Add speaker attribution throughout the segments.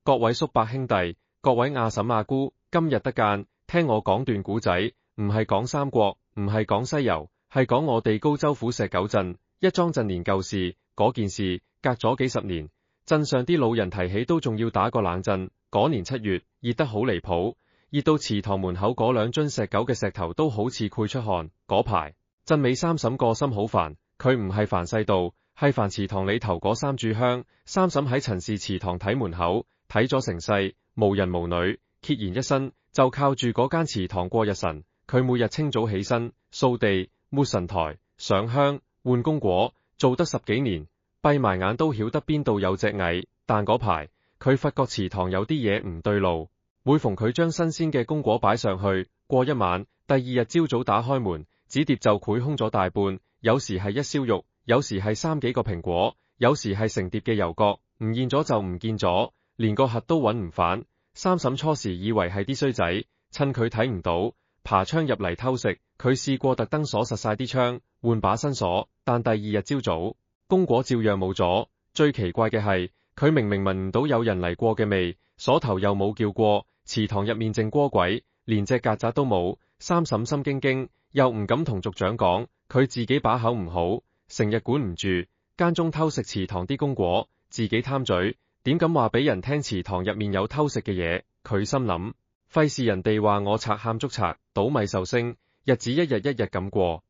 Speaker 1: 各位叔伯兄弟，各位阿嬸阿姑，今日得間，聽我講段古仔，唔係講三國，唔係講西遊，係講我哋高州府石狗鎮一樁鎮年舊事。嗰件事隔咗幾十年，鎮上啲老人提起都仲要打個冷震。嗰年7月，熱得好離譜，熱到祠堂門口嗰兩樽石狗嘅石頭都好似攰出汗。嗰排鎮尾三嬸個心好煩，佢唔係煩世道，係煩祠堂裏頭嗰三炷香。三嬸喺陳氏祠堂睇門口，睇咗成世，無人無女，孑然一身，就靠住嗰間祠堂過日神。佢每日清早起身，掃地、抹神台、上香、換功果，做得10幾年，閉埋眼都曉得邊度有隻蟻。但嗰排佢發覺祠堂有啲嘢唔對路，每逢佢將新鮮嘅功果擺上去，過一晚，第二日朝早打開門，紙碟就潰空咗大半，有時係一燒肉，有時係3幾個蘋果，有時係成碟嘅油角，唔見咗就唔見咗，連個核都揾唔返。三嬸初時以為係啲衰仔，趁佢睇唔到，爬窗入嚟偷食。佢試過特登鎖實晒啲窗，換把新鎖，但第二日朝早，功果照樣冇咗。最奇怪嘅係，佢明明聞唔到有人嚟過嘅味，鎖頭又冇叫過，祠堂入面靜蠱鬼，連隻曱甴都冇。三嬸心驚驚，又唔敢同族長講，佢自己把口唔好，成日管唔住，間中偷食祠堂啲功果，自己貪嘴，點敢話俾人聽祠堂入面有偷食嘅嘢。佢心諗，費事人哋話我賊喊捉賊，倒米壽星，日子一日一日咁過。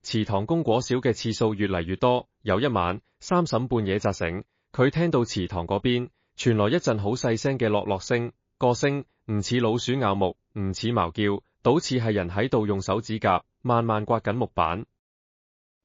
Speaker 1: 祠堂功果少嘅次數越嚟越多。有一晚，三嬸半夜扎醒，佢聽到祠堂嗰邊傳來一陣好細聲嘅落落聲，個聲唔似老鼠咬木，唔似茅叫，倒似係人喺度用手指甲慢慢刮緊木板。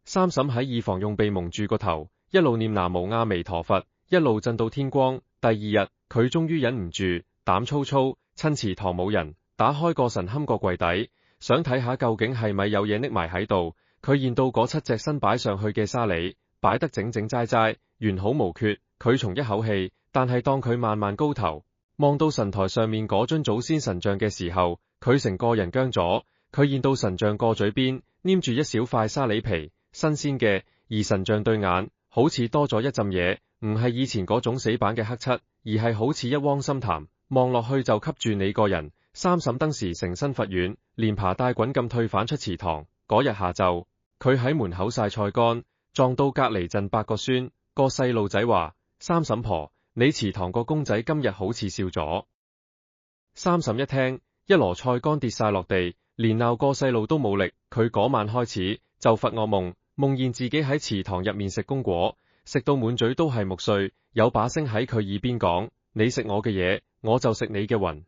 Speaker 1: 三嬸喺耳房用被蒙住個頭，一路念南無阿彌陀佛，一路震到天光。第二日，佢終於忍唔住，膽粗粗，趁祠堂冇人，打開個神龕個櫃底，想睇下究竟係咪有嘢匿埋喺度。佢見到嗰7隻新擺上去嘅沙梨，擺得整整齋齋，完好無缺。佢鬆一口氣，但係當佢慢慢高頭望到神台上面嗰尊祖先神像嘅時候，佢成個人僵咗。佢見到神像個嘴邊黏住一小塊沙梨皮，新鮮嘅，而神像對眼好似多咗一浸嘢，唔係以前嗰種死板嘅黑漆，而係好似一汪深潭，望落去就吸住你個人。三嬸當時成身發軟，連爬帶滾咁退返出祠堂。嗰日下晝，佢喺門口曬菜乾，撞到隔離鎮8個孫。個細路仔話：三嬸婆，你祠堂個公仔今日好似笑咗。三嬸一聽，一籮菜乾跌晒落地，連鬧個細路都冇力。佢嗰晚開始就發惡夢，夢見自己喺祠堂入面食功果，食到滿嘴都係木碎，有把聲喺佢耳邊講：你食我嘅嘢，我就食你嘅魂。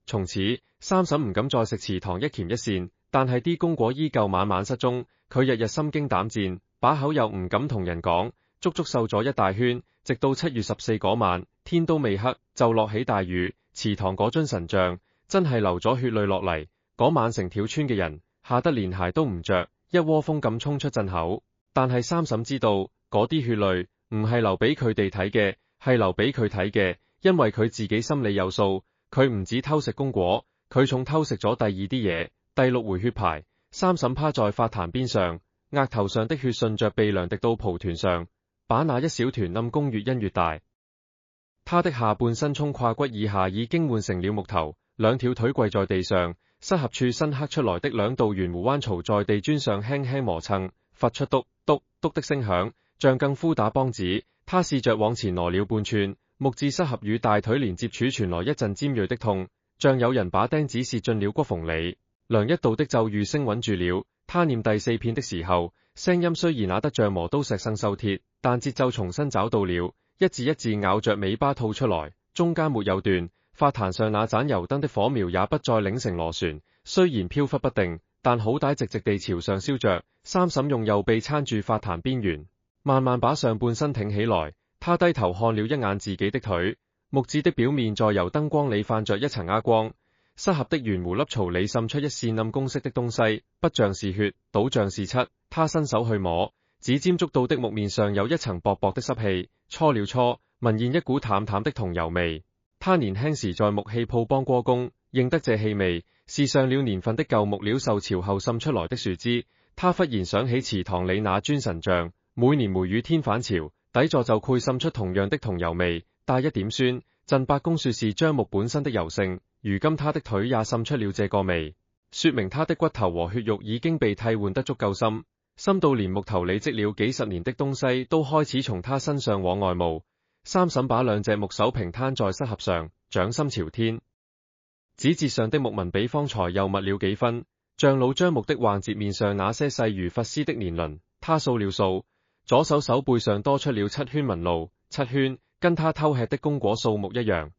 Speaker 1: 從此，三嬸唔敢再食祠堂一鉗一線，但係啲功果依舊晚晚失蹤。佢日日心驚膽戰，把口又唔敢同人講，足足瘦咗一大圈。直到7月14嗰晚，天都未黑就落起大雨，祠堂嗰尊神像真係流咗血淚落嚟。嗰晚成條村嘅人嚇得連鞋都唔着，一窩蜂咁衝出鎮口。但係三嬸知道，嗰啲血淚唔係流俾佢哋睇嘅，係流俾佢睇嘅，因為佢自己心裏有數。佢唔止偷食功果，佢仲偷食咗第二啲嘢。第6回血牌，三嬸趴在法壇邊上，額頭上的血順着鼻梁滴到蒲團上，把那一小團暗功越因越大。他的下半身衝胯骨以下已經換成了木頭，2條腿跪在地上，膝合處新刻出來的2道圓弧彎槽在地磚上輕輕磨蹭，發出篤篤篤的聲響，像更夫打梆子。他試着往前挪了半寸，木質膝合與大腿連接處傳來一陣尖銳的痛，像有人把釘子射進了骨縫裏。梁一道的咒語聲穩住了。他念第4遍的時候，聲音雖然啞得像磨刀石生鏽鐵，但節奏重新找到了，一字一字咬着尾巴吐出來，中間沒有斷。法壇上那盞油燈的火苗也不再擰成螺旋，雖然飄忽不定，但好歹直直地朝上燒着。三嬸用右臂撐住法壇邊緣，慢慢把上半身挺起來。他低頭看了一眼自己的腿，木質的表面在油燈光裏泛着一層鴉光，膝合的圓弧凹槽裏滲出一線暗公色的東西，不像是血，倒像是漆。他伸手去摸，指尖觸到的木面上有一層薄薄的濕氣，搓了搓，聞現一股淡淡的桐油味。他年輕時在木器鋪幫過工，認得這氣味，是上了年份的舊木料受潮後滲出來的樹枝。他忽然想起祠堂裏那尊神像，每年梅雨天返潮，底座就會滲出同樣的桐油味。帶一點酸。鎮伯公說是樟木本身的柔性，如今他的腿也滲出了這個味，說明他的骨頭和血肉已經被替換得足夠深，深到連木頭里積了幾十年的東西都開始從他身上往外冒。三嬸把兩隻木手平攤在膝盒上，掌心朝天，指節上的木紋比方才又密了幾分，像老樟木的橫截面上那些細如髮絲的年輪。他數了數，左手手背上多出了7圈紋路，7圈。跟他偷吃的供果數目一樣，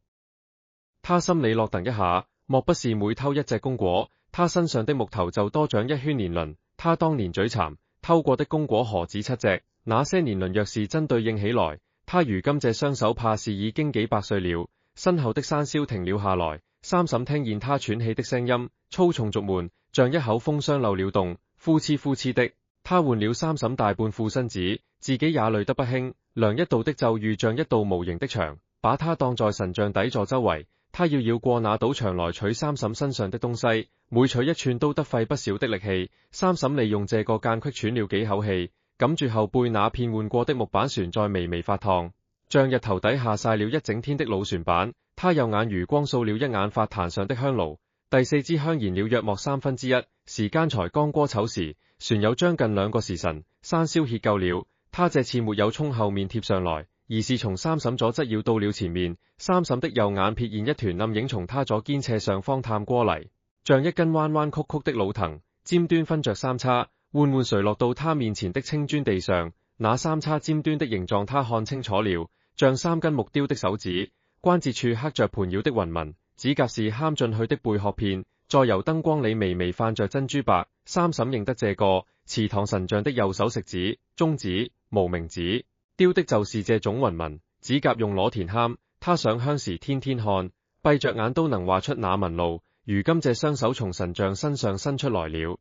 Speaker 1: 他心裏落頓一下，莫不是每偷一隻供果，他身上的木頭就多長一圈年輪？他當年嘴饞，偷過的供果何止7隻？那些年輪若是真對應起來，他如今這雙手怕是已經幾百歲了。身後的山魈停了下來，三嬸聽見他喘氣的聲音，粗重濁悶，像一口風箱漏了洞，呼哧呼哧的。他換了三嬸大半副身子，自己也累得不輕。梁一道的咒語像一道無形的牆，把他當在神像底座周圍。他要繞過那堵牆來取三嬸身上的東西，每取一寸都得費不少的力氣。三嬸利用這個間隙喘了幾口氣，感住後背那片換過的木板船在微微發燙，像日頭底下曬了一整天的老船板。他右眼餘光掃了一眼法壇上的香爐，第4支香燃了約莫1/3，時間才剛過丑時，船有將近2個時辰。山魈歇夠了，他這次沒有衝後面貼上來，而是從三嬸左側繞到了前面。三嬸的右眼瞥見一團暗影從他左肩斜上方探過嚟，像一根彎彎曲曲的老藤，尖端分着3叉，緩緩垂落到他面前的青磚地上。那3叉尖端的形狀他看清楚了，像3根木雕的手指，關節處刻着盤繞的雲紋，指甲是嵌進去的貝殼片，在油燈光裏微微泛着珍珠白。三嬸認得這個祠堂神像的右手食指、中指、無名指，雕的就是這種雲紋。指甲用裸田嵌，他上香時天天看，閉着眼都能畫出那紋路。如今這雙手從神像身上伸出來了，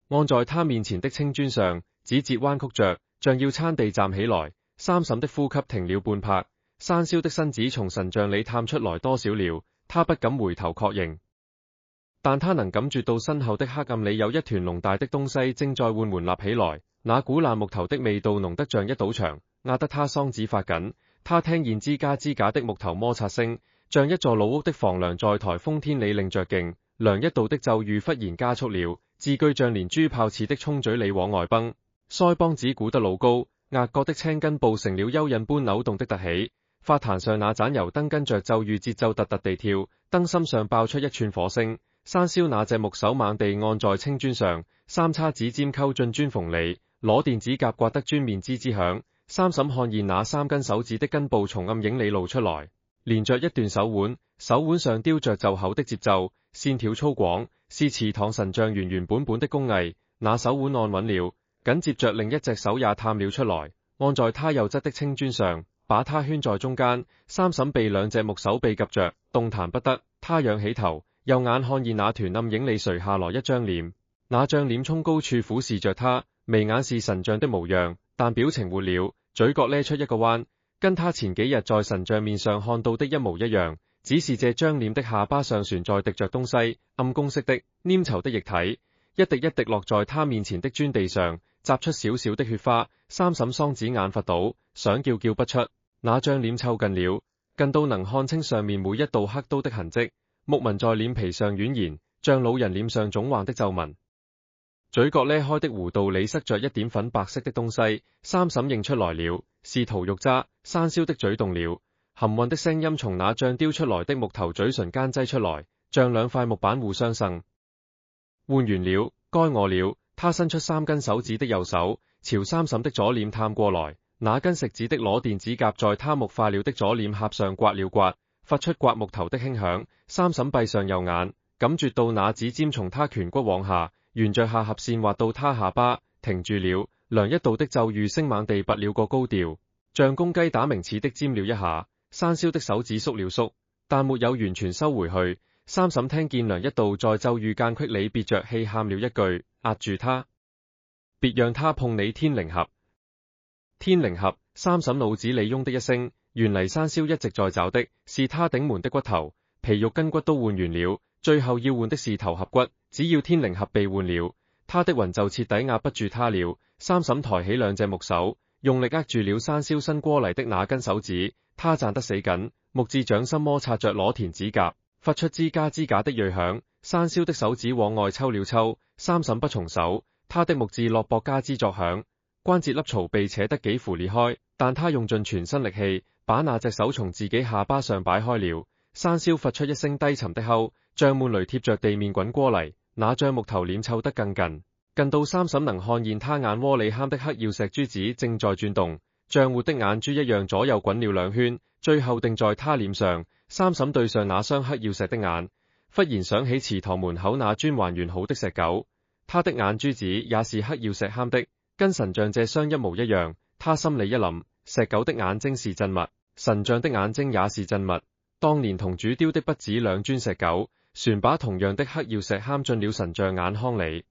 Speaker 1: 按在他面前的青磚上，指節彎曲着，像要撐地站起來。三嬸的呼吸停了半拍，山魈的身子從神像裏探出來多少了，他不敢回頭確認，但他能感覺到身後的黑暗裏有一團濃大的東西正在緩緩立起來，那股爛木頭的味道濃得像一堵牆，壓得他嗓子發緊。他聽見吱嘎吱嘎的木頭摩擦聲，像一座老屋的房梁在颱風天裏擰着勁。梁一道的咒語忽然加速了，字句像連珠炮似的衝嘴裏往外崩，腮幫子鼓得老高，額角的青筋布成了蚯蚓般扭動的凸起。法壇上那盞油燈跟着咒語節奏突突地跳，燈芯上爆出一串火星。山魈那隻木手猛地按在青磚上，3叉指尖溝進磚縫裏，攞電指甲刮得磚面吱吱響。三嬸看見那3根手指的根部從暗影裏露出來，連着一段手腕，手腕上雕着袖口的節奏，線條粗獷，是祠堂神像原原本本的工藝。那手腕按穩了，緊接着另一隻手也探了出來，按在他右側的青磚上，把他圈在中間。三嬸被2隻木手臂夾着，動彈不得。他仰起頭，右眼看見那團暗影裏垂下來一張臉，那張臉從高處俯視着他，眉眼是神像的模樣，但表情活了，嘴角呢出一個彎，跟他前幾日在神像面上看到的一模一樣，只是這張臉的下巴上旋在滴着東西，暗公式的黏稠的液體，一滴一滴落在他面前的磚地上，砸出小小的血花。三嬸嗓子眼發倒，想叫叫不出。那張臉湊近了，近到能看清上面每一道刻刀的痕跡，木紋在臉皮上蜿蜒，像老人臉上腫橫的皺紋。嘴角呢開的弧度裏塞着一點粉白色的東西，三嬸認出來了，是桃肉渣。山魈的嘴動了，含混的聲音從那像雕出來的木頭嘴唇間擠出來，像2塊木板互相生。換完了，該我了。他伸出3根手指的右手，朝三嬸的左臉探過來，那根食指的裸電指甲在他木化了的左臉頰上刮了刮，發出刮木頭的輕響。三嬸閉上右眼，感覺到那指尖從他顴骨往下，沿着下頜線滑到他下巴，停住了。梁一道的咒語聲猛地拔了個高調，像公雞打鳴似的尖了一下。山魈的手指縮了縮，但沒有完全收回去。三嬸聽見梁一道在咒語間隙裏憋着氣喊了一句：壓住他，別讓他碰你天靈盒。天靈盒，三嬸腦子裏嗡的一聲，原嚟山魈一直在找的是他頂門的骨頭，皮肉筋骨都換完了，最後要換的是頭頜骨。只要天靈盒被換了，他的魂就徹底壓不住他了。三嬸抬起2隻木手，用力握住了山魈伸過嚟的那根手指，他攢得死緊，木質掌心摩擦着裸田指甲，發出吱嘎吱嘎的銳響。山魈的手指往外抽了抽，三嬸不從手，他的木質落膊嘎吱作響，關節凹槽被扯得幾乎裂開，但他用盡全身力氣，把那隻手從自己下巴上擺開了。山魈發出一聲低沉的吼，像悶雷貼着地面滾過嚟，那橡木頭臉湊得更近，近到三嬸能看見他眼窩裏嵌的黑曜石珠子正在轉動，像活的眼珠一樣左右滾了兩圈，最後定在他臉上。三嬸對上那雙黑曜石的眼，忽然想起祠堂門口那尊還完好的石狗，他的眼珠子也是黑曜石嵌的，跟神像這雙一模一樣。他心裏一諗，石狗的眼睛是真物，神像的眼睛也是真物。當年同主雕的不止兩尊石狗，船把同樣的黑曜石嵌進了神像眼眶裏，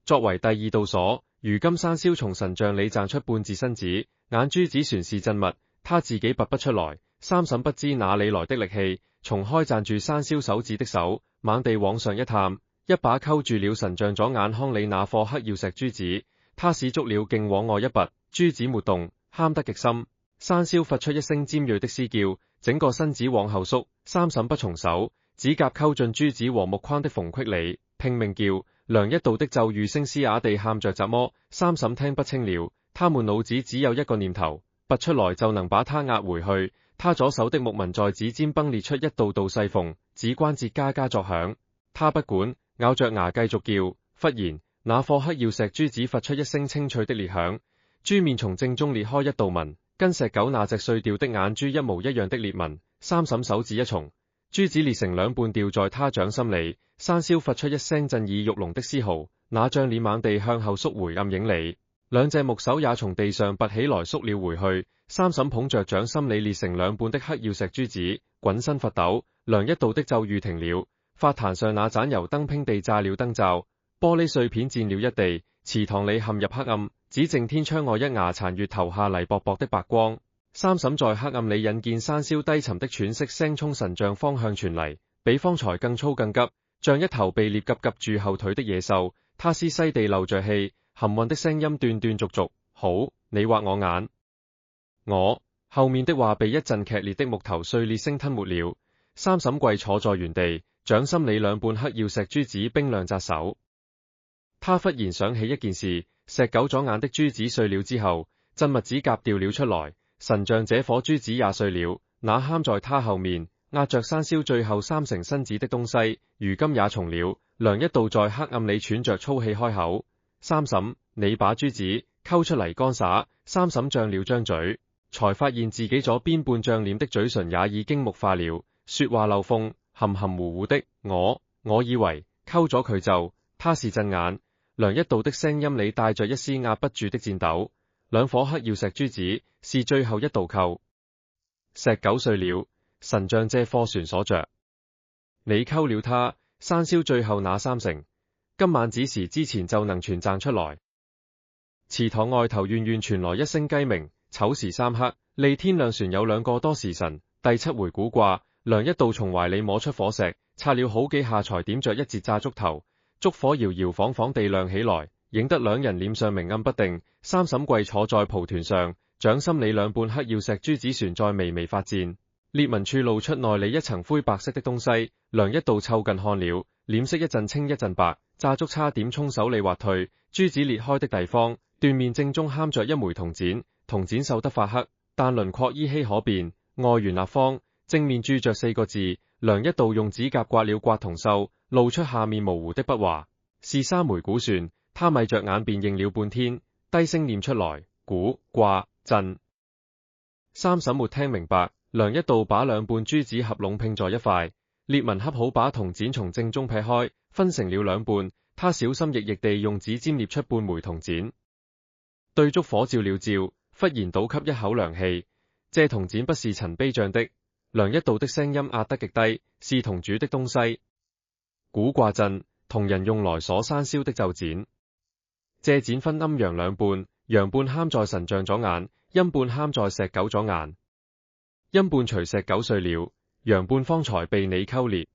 Speaker 1: 作為第二道鎖。如今山魈從神像裏掙出半截身子，眼珠子船是真物，他自己拔不出來。三嬸不知哪裏來的力氣，從開攢住山魈手指的手猛地往上一探，一把扣住了神像左眼眶裏那顆黑曜石珠子，他使足了勁往外一拔，珠子沒動，嵌得極深。山魈發出一聲尖銳的嘶叫，整個身子往後縮，三嬸不從手，指甲扣進珠子和木框的縫隙裏，拼命叫。梁一道的咒語聲嘶啞地喊着，怎麼三嬸聽不清了？他滿腦子只有一個念頭，拔出來就能把它壓回去。他左手的木紋在指尖崩裂出一道道細縫，指關節嘎嘎作響。他不管，咬着牙繼續叫。忽然，那顆黑曜石珠子發出一聲清脆的裂響，珠面從正中裂開一道紋，跟石狗那隻碎掉的眼珠一模一樣的裂紋。三嬸手指一重，珠子裂成兩半掉在他掌心裏。山魈發出一聲震耳欲聾的嘶嚎，那張臉猛地向後縮回暗影裏，兩隻木手也從地上拔起來縮了回去。三嬸捧着掌心裏裂成兩半的黑曜石珠子，滾身發抖。梁一道的咒語停了，法壇上那盞油燈拼地炸了燈罩，玻璃碎片濺了一地，祠堂裏陷入黑暗，只剩天窗外一牙殘月投下嚟薄薄的白光。三嬸在黑暗裏引見山魈低沉的喘息聲從神像方向傳嚟，比方才更粗更急，像一頭被獵夾住後腿的野獸。他嘶嘶地漏着氣，含混的聲音斷斷續續，好，你挖我眼。我後面的話被一陣劇烈的木頭碎裂聲吞沒了。三嬸跪坐在原地，掌心裏兩半黑曜石珠子冰涼扎手。他忽然想起一件事，石狗左眼的珠子碎了之後，真物指甲掉了出來，神像這顆珠子也碎了。那嵌在他後面壓着山魈最後三成身子的東西，如今也從了。梁一道在黑暗裏喘着粗氣開口：三嬸，你把珠子溝出嚟乾灑。三嬸張了張嘴，才發現自己左邊半漲臉的嘴唇也已經木化了，說話漏風，含含糊糊的。我以為溝咗佢就，他是震眼。梁一道的聲音裏帶着一絲壓不住的顫抖。兩顆黑曜石珠子是最後一道扣。石狗碎了，神像這顆船鎖着，你溝了他。山魈最後那三成，今晚子時之前就能全掙出來。祠堂外頭遠遠傳來一聲雞鳴。丑時三刻，離天亮船有兩個多時辰。第七回古卦，梁一道從懷裏摸出火石，擦了好幾下才點着一截炸竹頭，燭火搖搖晃晃地亮起來，影得兩人臉上明暗不定。三嬸跪坐在蒲團上，掌心裏兩半黑曜石珠子船在微微發顫，裂紋處露出內裏一層灰白色的東西。梁一道湊近看了，臉色一陣青一陣白，炸竹差點從手裏滑退。珠子裂開的地方，斷面正中嵌着一枚銅剪，銅剪鏽得發黑，但輪廓依稀可辨，外圓立方，正面注着四個字。梁一道用指甲刮了刮銅鏽，露出下面模糊的筆畫，是三枚古篆。他閉着眼便認了半天，低聲念出來：古卦震。三嬸沒聽明白。梁一道把兩半珠子合攏拼在一塊，裂紋恰好把銅剪從正中劈開，分成了兩半。他小心翼翼地用指尖捏出半枚銅剪，對燭火照了照，忽然倒吸一口涼氣。這銅剪不是陳卑匠的。梁一道的聲音壓得極低，是同主的東西。古卦震，銅人用來鎖山魈的咒剪。這剪分陰陽兩半，陽半嵌在神像左眼，陰半嵌在石狗左眼。陰半隨石狗碎了，陽半方才被你溝裂。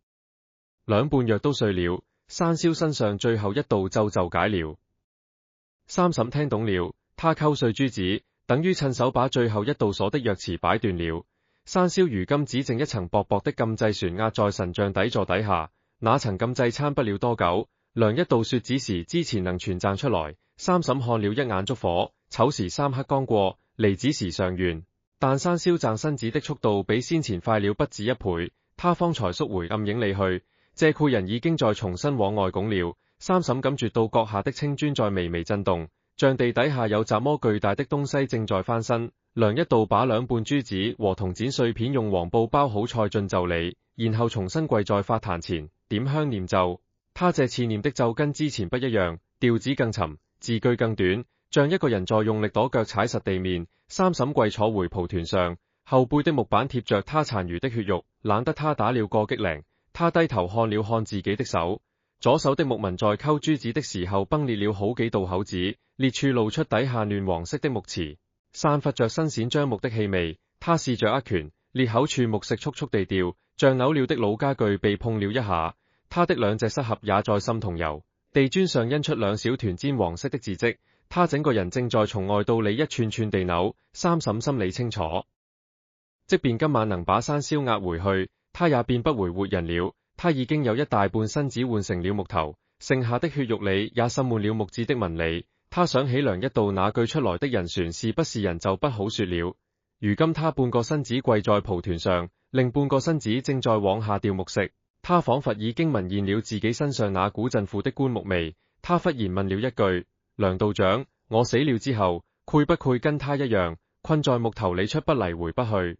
Speaker 1: 兩半若都碎了，山魈身上最後一道咒就解了。三嬸聽懂了，他溝碎珠子，等於趁手把最後一道鎖的鑰匙擺斷了。山魈如今只剩一層薄薄的禁制船壓在神像底座底下，那層禁制撐不了多久。梁一道說子時之前能全掙出來。三嬸看了一眼燭火，丑時3刻剛過，離子時尚遠。但山魈掙身子的速度比先前快了不止1倍，他方才縮回暗影裏去。謝貴人已經在重新往外拱了。三嬸感覺到閣下的青磚在微微震動，像地底下有怎麼巨大的東西正在翻身。梁一道把兩半珠子和銅剪碎片用黃布包好賽進就禮，然後重新跪在法壇前點香念咒。他這次念的咒跟之前不一樣，調子更沉，字句更短，像一個人在用力跺腳踩實地面。三嬸跪坐回蒲團上，後背的木板貼着他殘餘的血肉，冷得他打了個激靈。他低頭看了看自己的手，左手的木紋在溝珠子的時候崩裂了好幾道口子，裂處露出底下嫩黃色的木瓷，散發着新鮮樟木的氣味。他試着握拳，裂口處木屑速速地掉，像扭了的老家具被碰了一下。他的兩隻膝盒也在滲桐油，地磚上印出兩小團煎黃色的字跡。他整個人正在從外到裏一串串地扭。三嬸心裏清楚，即便今晚能把山魈押回去，他也變不回活人了。他已經有一大半身子換成了木頭，剩下的血肉裏也滲滿了木質的紋理。他想起梁一道那句出來的人船是不是人就不好說了。如今他半個身子跪在蒲團上，另半個身子正在往下掉木屑。他仿佛已經聞見了自己身上那股陣腐的棺木味。他忽然問了一句：梁道長，我死了之後，會不會跟他一樣，困在木頭裏出不嚟回不去？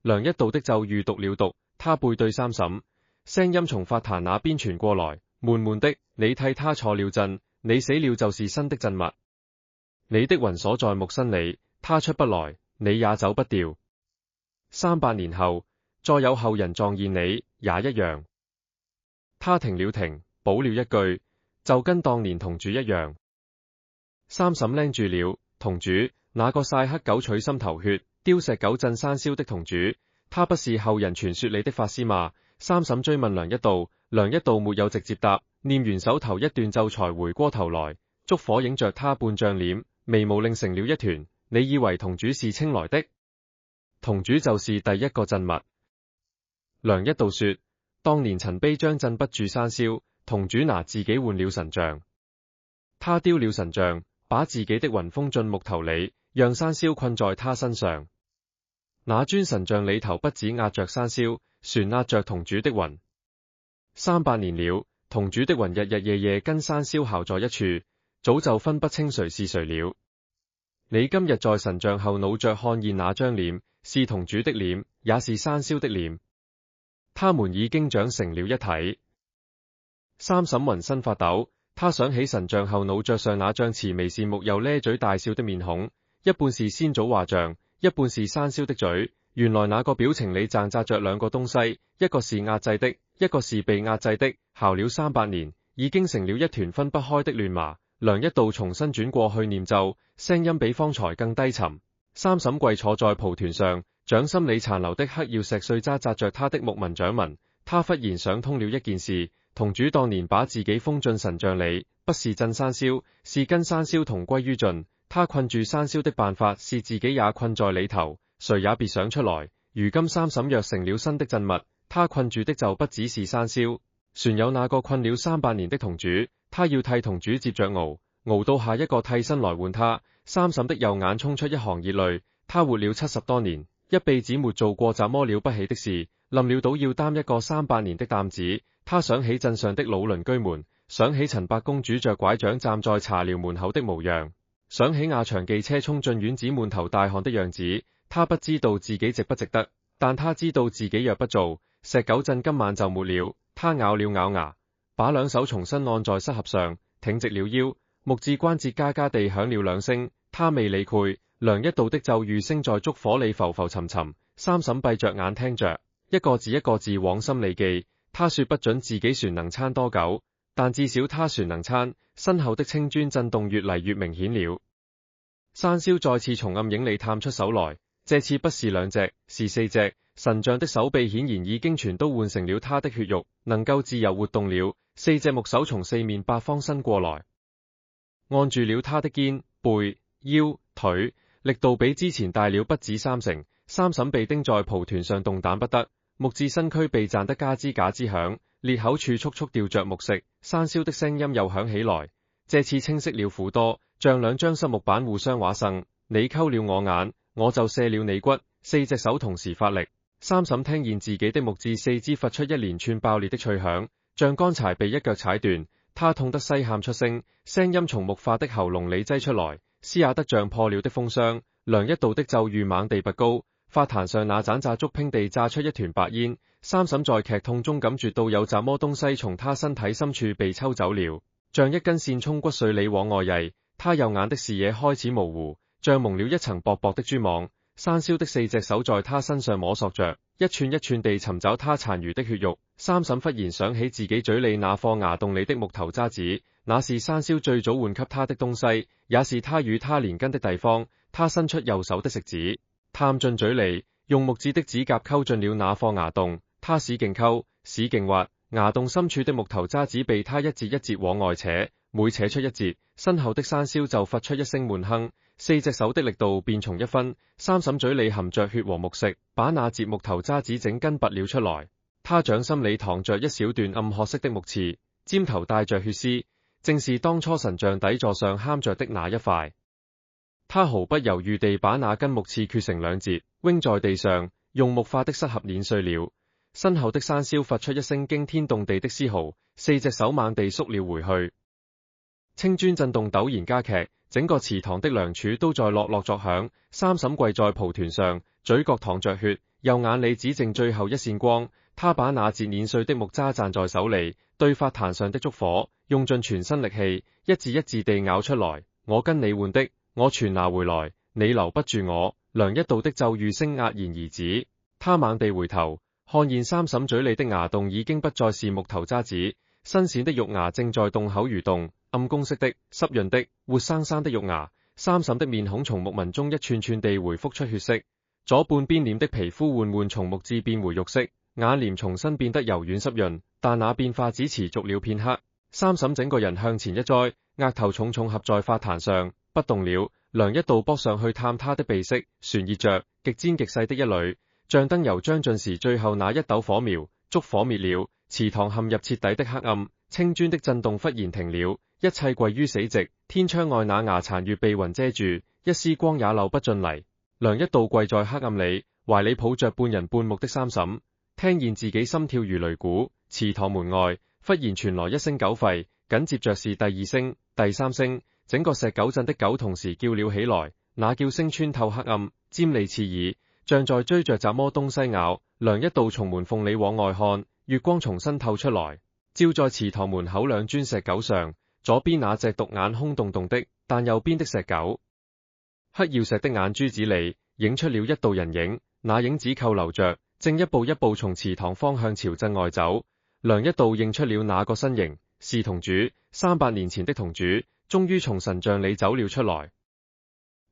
Speaker 1: 梁一道的咒語讀了讀，他背對三嬸，聲音從法壇那邊傳過來，悶悶的：你替他坐了陣，你死了就是新的陣物。你的魂鎖在木身裏，他出不來，你也走不掉。300年後，再有後人撞見你，也一樣。他停了停，補了一句：就跟當年同主一樣。三嬸拎住了同主，那個曬黑狗取心頭血，丟石狗鎮山魈的同主，他不是後人傳說你的法師嗎？三嬸追問梁一道，梁一道沒有直接答，念完手頭一段咒才回過頭來，燭火映着他半張臉，眉毛擰成了一團。你以為同主是清來的？同主就是第一個鎮物。梁一道說，當年陳卑將鎮不住山魈，同主拿自己換了神像，他丟了神像，把自己的魂封進木頭裏，讓山魈困在他身上。那尊神像裏頭不只壓着山魈，旋壓着同主的魂。300年了，同主的魂日日夜夜跟山魈耗在一處，早就分不清誰是誰了。你今日在神像後腦着看見那張臉，是同主的臉，也是山魈的臉，他們已經長成了一體。三嬸渾身發抖，他想起神像後腦着上那張慈眉善目又咧嘴大笑的面孔，一半是先祖畫像，一半是山魈的嘴。原來那個表情裏掙扎着兩個東西，一個是壓制的，一個是被壓制的。耗了300年，已經成了一團分不開的亂麻。梁一道重新轉過去念咒，聲音比方才更低沉。三嬸跪坐在蒲團上，掌心裏殘留的黑曜石碎渣扎着他的木紋掌紋。他忽然想通了一件事，同主當年把自己封進神像裏，不是鎮山魈，是跟山魈同歸於盡。他困住山魈的辦法是自己也困在裏頭，誰也別想出來。如今三嬸若成了新的鎮物，他困住的就不只是山魈，船有那個困了300年的同主，他要替同主接着熬到下一個替身來換他。三嬸的右眼衝出一行熱淚，他活了70多年，一輩子沒做過怎麼了不起的事，臨了倒要擔一個300年的擔子。他想起鎮上的老鄰居們，想起陳伯公主着拐杖站在茶寮門口的模樣，想起亞長記車衝進院子滿頭大汗的樣子。他不知道自己值不值得，但他知道自己若不做，石狗鎮今晚就沒了。他咬了咬牙，把兩手重新按在膝盒上，挺直了腰，木質關節嘎嘎地響了2聲。他未理會，梁一道的咒語聲在燭火裏浮浮沉沉。三嬸閉着眼聽着，一個字一個字往心裏記。他說不準自己船能撐多久，但至少他船能撐。身後的青磚震動越嚟越明顯了。山魈再次從暗影裏探出手來，這次不是2隻，是4隻。神像的手臂顯然已經全都換成了他的血肉，能夠自由活動了。4隻木手從四面八方伸過來，按住了他的肩、背、腰、腿。力度比之前大了不止30%。三嬸被釘在蒲團上動彈不得，木質身軀被賺得嘎吱嘎吱響，裂口處速速掉着木石，生燒的聲音又響起來。這次清晰了苦多，像兩張濕木板互相畫生。你溝了我眼，我就卸了你骨。四隻手同時發力，三嬸聽見自己的木質四肢發出一連串爆裂的脆響，像乾柴被一腳踩斷。他痛得嘶喊出聲，聲音從木化的喉嚨裏擠出來，嘶啞得像破了的風箱。梁一道的咒語猛地拔高，法壇上那盞炸竹拼地炸出一團白煙。三嬸在劇痛中感覺到有什麼東西從他身體深處被抽走了，像一根線衝骨髓裏往外溢。他右眼的視野開始模糊，像蒙了一層薄薄的蛛網。生燒的四隻手在他身上摸索着，一寸一寸地尋找他殘餘的血肉。三嬸忽然想起自己嘴裏那顆牙洞裏的木頭渣子，那是生燒最早換給他的東西，也是他與他連根的地方。他伸出右手的食指，探進嘴裏，用木質的指甲摳進了那顆牙洞。他使勁摳，使勁挖，牙洞深處的木頭渣子被他一節一節往外扯，每扯出一節，身後的生燒就發出一聲悶哼。四隻手的力度便從一分。三嬸嘴裏含着血和木石，把那節木頭渣子整根拔了出來。他掌心裏淌着一小段暗褐色的木刺，尖頭帶着血絲，正是當初神像底座上鑲着的那一塊。他毫不猶豫地把那根木刺缺成兩截，扔在地上，用木化的塞盒碾碎了。身後的山魈發出一聲驚天動地的嘶嚎，四隻手猛地縮了回去。青磚震動陡然加劇，整個祠堂的梁柱都在落落作響。三嬸跪在蒲團上，嘴角淌着血，右眼裏只剩最後一線光。他把那截碾碎的木渣攢在手裏，對法壇上的燭火用盡全身力氣，一字一字地咬出來。我跟你換的，我全拿回來，你留不住我。梁一道的咒語聲戛然而止。他猛地回頭，看見三嬸嘴裏的牙洞已經不再是木頭渣子，新鮮的肉芽正在洞口蠕動，暗紅色的、濕潤的、活生生的肉芽。三嬸的面孔從木紋中一串串地回復出血色，左半邊臉的皮膚緩緩從木質變回肉色，眼簾重新變得柔軟濕潤，但那變化只持續了片刻。三嬸整個人向前一栽，額頭重重合在法壇上，不動了。梁一道撲上去探他的鼻息，旋熱着，極尖極細的一縷，像燈油將盡時最後那一斗火苗，燭火滅了，祠堂陷入徹底的黑暗，青磚的震動忽然停了，一切歸於死寂。天窗外那牙殘月被雲遮住，一絲光也漏不進嚟。梁一道跪在黑暗裏，懷裏抱着半人半木的三嬸，聽見自己心跳如擂鼓。祠堂門外忽然傳來一聲狗吠，緊接着是第二聲、第三聲，整個石狗鎮的狗同時叫了起來。那叫聲穿透黑暗，尖利刺耳，像在追着什麼東西咬。梁一道從門縫裏往外看，月光重新透出來，照在祠堂門口兩磚石狗上。左邊那隻獨眼空洞洞的，但右邊的石狗黑曜石的眼珠子裏映出了一道人影，那影子扣留着，正一步一步從祠堂方向朝鎮外走。梁一道認出了那個身形，是同主，300年前的同主，終於從神像裏走了出來。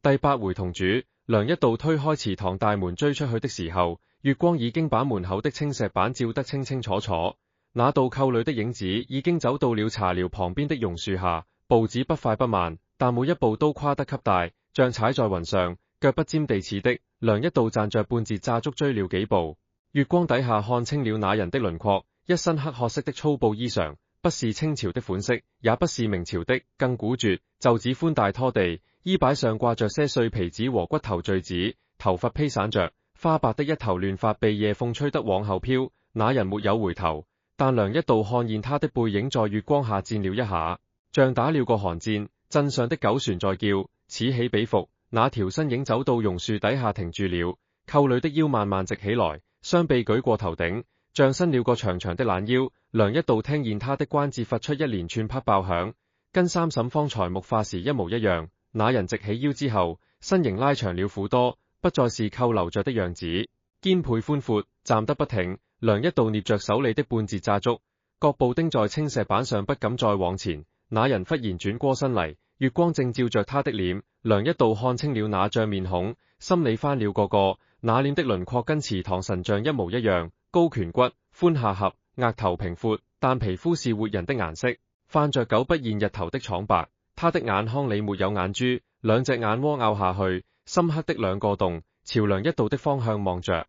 Speaker 1: 第8回同主。梁一道推開祠堂大門追出去的時候，月光已經把門口的青石板照得清清楚楚。那道扣女的影子已經走到了茶寮旁邊的榕樹下，步子不快不慢，但每一步都跨得級大，像踩在雲上，腳不沾地似的。梁一道攢着半截炸竹追了幾步，月光底下看清了那人的輪廓，一身黑褐色的粗布衣裳，不是清朝的款式，也不是明朝的，更古拙，袖子寬大拖地，衣擺上掛着些碎皮子和骨頭墜子，頭髮披散着，花白的一頭亂髮被夜風吹得往後飄。那人沒有回頭，但梁一道看見他的背影在月光下顫了一下，像打了個寒戰。鎮上的狗船在叫，此起彼伏。那條身影走到榕樹底下停住了，扣女的腰慢慢直起來，雙臂舉過頭頂，像伸了個長長的懶腰。梁一道聽見他的關節發出一連串啪爆響，跟三嬸方才木化時一模一樣。那人直起腰之後，身形拉長了許多，不再是扣留着的樣子，肩胼寬闊，站得不挺。梁一道捏着手裏的半截炸竹，腳步釘在青石板上，不敢再往前。那人忽然轉過身嚟，月光正照着他的臉，梁一道看清了那張面孔，心裏翻了個。那臉的輪廓跟祠堂神像一模一樣，高顴骨，寬下頜，額頭平闊，但皮膚是活人的顏色，泛着狗不現日頭的蒼白。他的眼眶裏沒有眼珠，兩隻眼窩拗下去，深刻的兩個洞，朝梁一道的方向望着。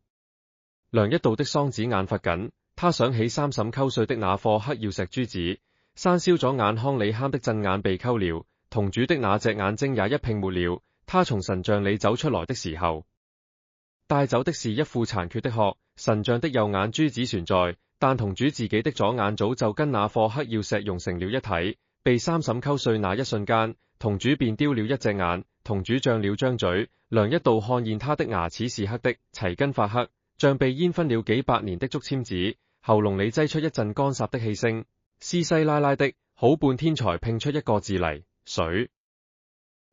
Speaker 1: 梁一道的桑子眼發緊，他想起三嬸溝碎的那顆黑曜石珠子，生燒咗眼康里喊的震眼被溝了，同主的那隻眼睛也一併沒了。他從神像裏走出來的時候，帶走的是一副殘缺的殼，神像的右眼珠子存在，但同主自己的左眼早就跟那顆黑曜石融成了一體。被三嬸溝碎那一瞬間，同主便丟了一隻眼，同主張了張嘴，梁一道看見他的牙齒是黑的，齊根發黑，像被煙熏了幾百年的竹籤子，喉嚨裏擠出一陣乾澀的氣聲，嘶嘶拉拉的，好半天才拼出一個字嚟：水。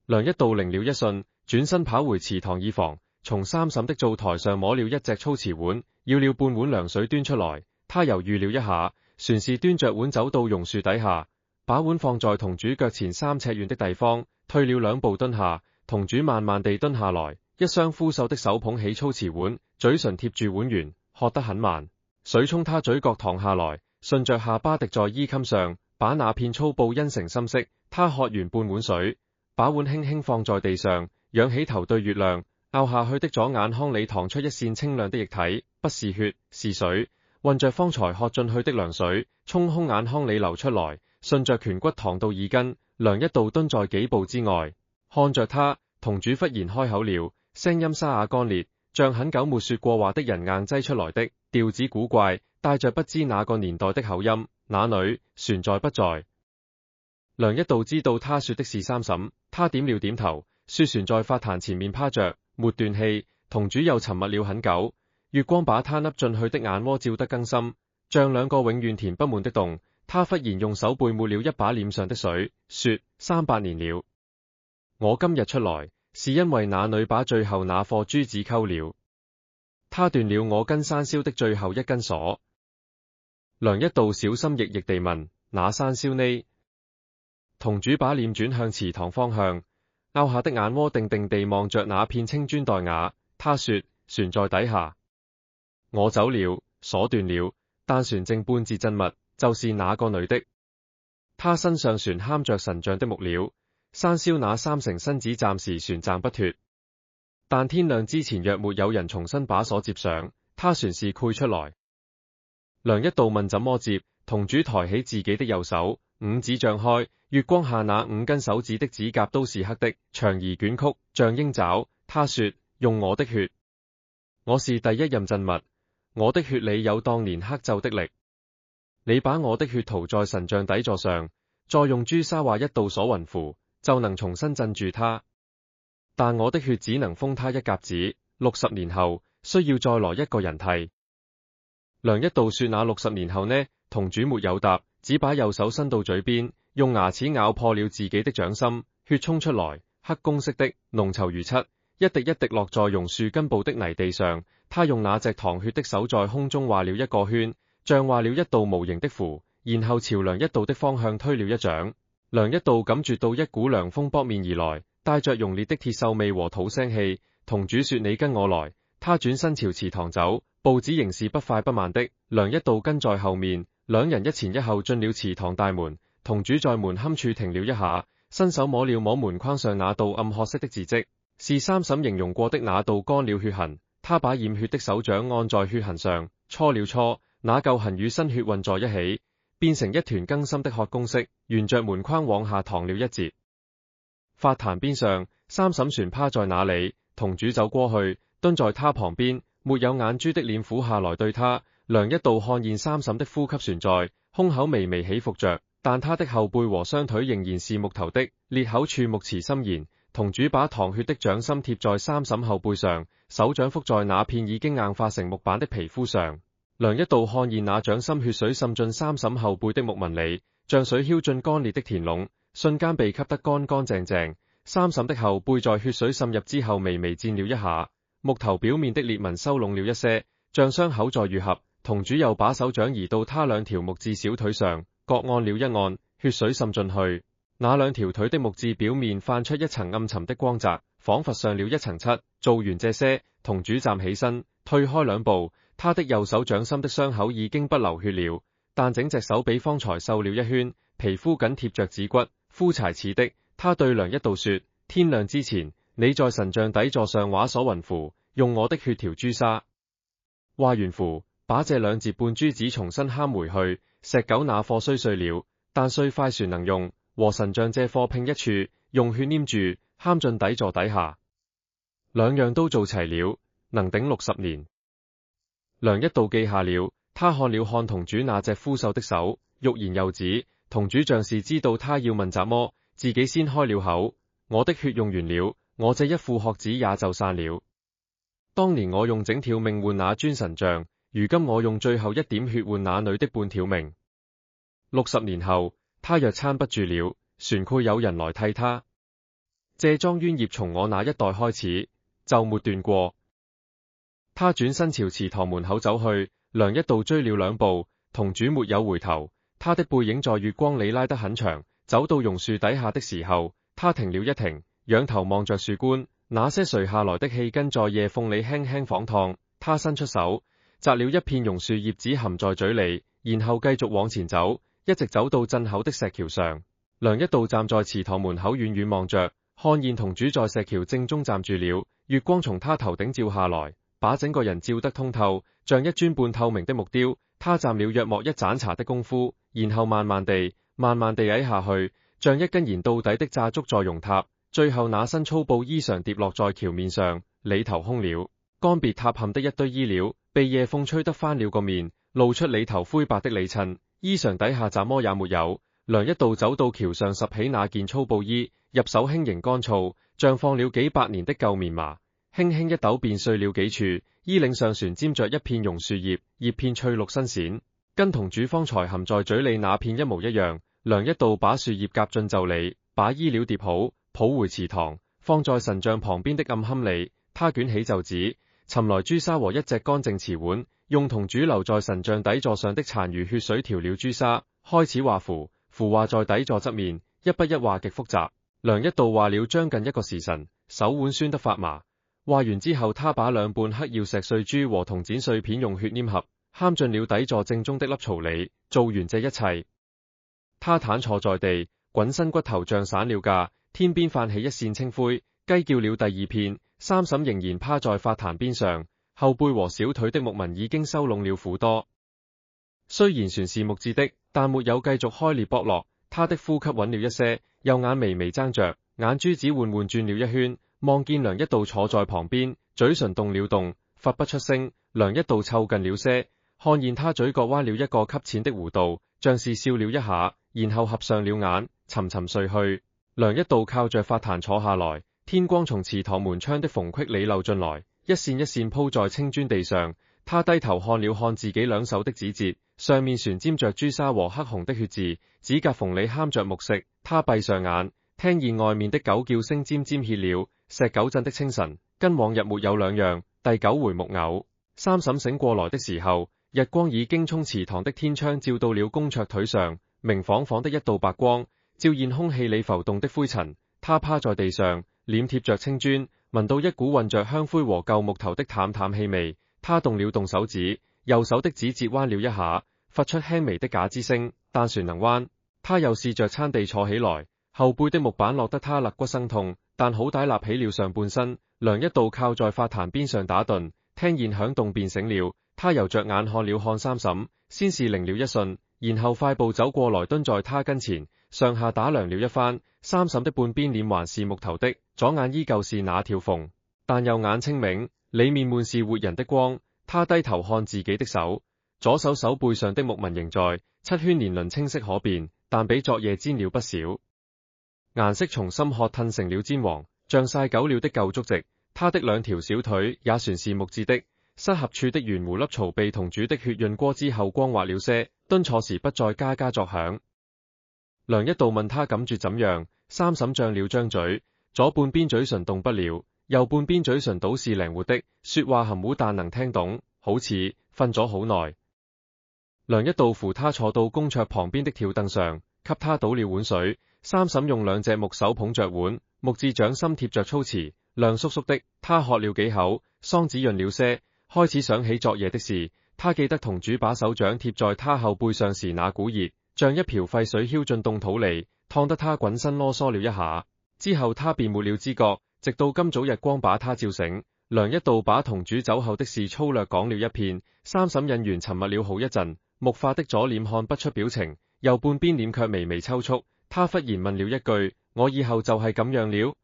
Speaker 1: 梁一道靈了一瞬，轉身跑回祠堂以防，從三嬸的灶台上摸了一隻粗瓷碗，舀了半碗涼水端出來。他猶豫了一下，船是端着碗走到榕樹底下，把碗放在同主腳前3尺遠的地方，退了2步蹲下。同主慢慢地蹲下來，一雙枯瘦的手捧起粗瓷碗，嘴唇貼住碗緣，喝得很慢。水沖他嘴角淌下來，順着下巴滴在衣襟上，把那片粗布印成深色。他喝完半碗水，把碗輕輕放在地上，仰起頭對月亮，拗下去的左眼康里淌出一線清亮的液體，不是血，是水，混着方才喝進去的涼水，衝空眼康里流出來，順着顴骨淌到耳根。梁一道蹲在幾步之外，看着他，同主忽然開口了，聲音沙啞乾裂，像很久沒說過話的人硬擠出來的，調子古怪，帶着不知那個年代的口音。那裏，船在不在？梁一道知道他說的是三嬸，他點了點頭，說船在法壇前面趴着，沒斷氣。同主又沉默了很久，月光把他凹進去的眼窩照得更深，像兩個永遠填不滿的洞。他忽然用手背抹了一把臉上的水，說：300年了。我今日出來，是因為那女把最後那顆珠子溝了，他斷了我跟山魈的最後一根鎖。梁一道小心翼翼地問：那山魈呢？同主把臉轉向祠堂方向，拗下的眼窩定定地望着那片青磚黛瓦。他說：船在底下，我走了，鎖斷了，但船剩半截鎮密，就是那個女的。他身上船酣着神像的木料，山魈那3成身子暫時船掙不脫，但天亮之前若沒有人重新把鎖接上，他船是潰出來。梁一道問怎麼接？同主抬起自己的右手，5指張開，月光下那5根手指的指甲都是黑的，長而捲曲，像鷹爪。他說：用我的血，我是第一任鎮密，我的血裏有當年刻咒的力。你把我的血塗在神像底座上，再用朱砂畫一道鎖魂符，就能重新鎮住它。但我的血只能封他一甲子，60年後需要再來一個人替。梁一道說：那60年後呢？同主沒有答，只把右手伸到嘴邊，用牙齒咬破了自己的掌心，血衝出來，黑公色的，濃稠如漆，一滴一滴落在榕樹根部的泥地上。他用那隻淌血的手在空中畫了一個圈，像畫了一道無形的符，然後朝梁一道的方向推了一掌。梁一道感覺到一股涼風撲面而來，帶着濃烈的鐵鏽味和土腥氣。同主說：你跟我來。他轉身朝祠堂走，步子仍是不快不慢的，梁一道跟在後面，兩人一前一後進了祠堂大門。同主在門檻處停了一下，伸手摸了摸門框上那道暗褐色的字跡，是三嬸形容過的那道乾了血痕。他把染血的手掌按在血痕上，搓了搓，那舊痕與新血混在一起，變成一團更深的褐公色，沿着門框往下淌了一截。法壇邊上，三嬸船趴在那裏，同主走過去，蹲在他旁邊，沒有眼珠的臉俯下來對他。梁一道看見三嬸的呼吸存在，胸口微微起伏着，但他的後背和雙腿仍然是木頭的，裂口處木瓷森嚴。同主把淌血的掌心貼在三嬸後背上，手掌覆在那片已經硬化成木板的皮膚上。梁一道看見那掌心血水滲進三嬸後背的木紋裏，像水澆進乾裂的田壟，瞬間被吸得乾乾淨淨。三嬸的後背在血水滲入之後微微顫了一下，木頭表面的裂紋收攏了一些，像傷口在愈合。同主又把手掌移到他2條木質小腿上，各按了一按，血水滲進去，那2條腿的木質表面泛出一層暗沉的光澤，仿佛上了一層漆。做完這些，同主站起身，退開2步，他的右手掌心的傷口已經不流血了，但整隻手比方才瘦了一圈，皮膚緊貼着指骨，枯柴似的。他對梁一道說：天亮之前，你在神像底座上畫所雲符，用我的血調朱砂。畫完符，把這兩截半珠子重新嵌回去。石狗那貨雖碎了，但碎塊船能用，和神像這貨拼一處，用血黏住，嵌進底座底下。兩樣都做齊了，能頂60年。梁一道記下了，他看了看童主那隻枯瘦的手，欲言又止。童主像是知道他要問什麼，自己先開了口：我的血用完了，我這一副殼子也就散了。當年我用整條命換那尊神像，如今我用最後一點血換那女的半條命。60年後，他若撐不住了，船會有人來替他。這樁冤孽從我那一代開始，就沒斷過。他轉身朝祠堂門口走去，梁一道追了2步，童主沒有回頭。他的背影在月光裏拉得很長，走到榕樹底下的時候，他停了一停，仰頭望着樹冠，那些垂下來的氣根在夜風裏輕輕晃燙。他伸出手，摘了一片榕樹葉子含在嘴裏，然後繼續往前走，一直走到鎮口的石橋上。梁一道站在祠堂門口遠遠望着，看見童主在石橋正中站住了，月光從他頭頂照下來，把整個人照得通透，像一尊半透明的木雕。他站了約莫一盞茶的功夫，然後慢慢地矮下去，像一根燃到底的炸竹在熔塌。最後那身粗布衣裳跌落在橋面上，裏頭空了，乾癟塌陷的一堆衣料被夜風吹得翻了個面，露出裏頭灰白的里襯。衣裳底下怎麼也沒有。梁一道走到橋上拾起那件粗布衣，入手輕盈乾燥，像放了幾百年的舊棉麻，輕輕一抖便碎了幾處。衣領上旋沾着一片榕樹葉，葉片翠綠新鮮，跟童主方才含在嘴裏那片一模一樣。梁一道把樹葉夾進袖裏，把衣料疊好，抱回祠堂，放在神像旁邊的暗龕裏。他捲起袖子，尋來朱砂和一隻乾淨瓷碗，用童主留在神像底座上的殘餘血水調了朱砂，開始畫符。符畫在底座側面，一筆一畫極複雜。梁一道畫了將近1個時辰，手腕酸得發麻。畫完之後，他把2半黑曜石碎珠和銅剪碎片用血黏合，嵌進了底座正中的粒槽裏。做完這一切，他癱坐在地，滾身骨頭像散了架，天邊泛起一線青灰。雞叫了第2遍，三嬸仍然趴在法壇邊上，後背和小腿的木紋已經收攏了苦多。雖然船是木質的，但沒有繼續開裂剝落。他的呼吸穩了一些，右眼微微睜着，眼珠子緩緩轉了一圈，望見梁一道坐在旁邊，嘴唇動了動，發不出聲。梁一道湊近了些，看見他嘴角彎了一個給淺的弧度，像是笑了一下，然後合上了眼，沉沉睡去。梁一道靠着法壇坐下來，天光從祠堂門窗的縫隙裏漏進來，一線一線鋪在青磚地上。他低頭看了看自己兩手的指節，上面旋沾着朱砂和黑紅的血漬，指甲縫裏嵌着木飾。他閉上眼，聽見外面的狗叫聲漸漸歇了。石狗鎮的清晨跟往日沒有兩樣。第9回木偶。三嬸醒過來的時候，日光已經從祠堂的天窗照到了公桌腿上，明晃晃的一道白光，照現空氣裏浮動的灰塵。他趴在地上，臉貼着青磚，聞到一股混着香灰和舊木頭的淡淡氣味。他動了動手指，右手的指節彎了一下，發出輕微的假吱聲，但船能彎。他又試着撐地坐起來，後背的木板落得他肋骨生痛，但好歹立起了上半身。梁一道靠在法壇邊上打盹，聽見響動便醒了。他由着眼看了看三嬸，先是凌了一瞬，然後快步走過來蹲在他跟前，上下打量了一番。三嬸的半邊臉還是木頭的，左眼依舊是那條縫，但右眼清明，裏面滿是活人的光。他低頭看自己的手，左手手背上的木紋仍在，7圈年輪清晰可辨，但比昨夜尖了不少，顏色從深褐褪成了煎黃，像曬久了的舊竹席。他的兩條小腿也全是木質的，膝合處的圓弧凹槽被童主的血潤過之後光滑了些，蹲坐時不再嘎嘎作響。梁一道問他感覺怎樣，三嬸張了張嘴，左半邊嘴唇動不了，右半邊嘴唇倒是靈活的，說話含糊但能聽懂，好似瞓咗好耐。梁一道扶他坐到公桌旁邊的跳凳上，給他倒了碗水。三嬸用兩隻木手捧着碗，木質掌心貼着粗瓷，亮縮縮的。他喝了幾口，嗓子潤了些，開始想起昨夜的事。他記得童主把手掌貼在他後背上時那股熱，像一瓢沸水澆進凍土裏，燙得他滾身囉嗦了一下。之後他便沒了知覺，直到今早日光把他照醒。梁一道把同主走後的事粗略講了一遍。三審印員沉默了好一陣，木化的左臉看不出表情，右半邊臉卻微微抽搐。他忽然問了一句：我以後就係咁樣了？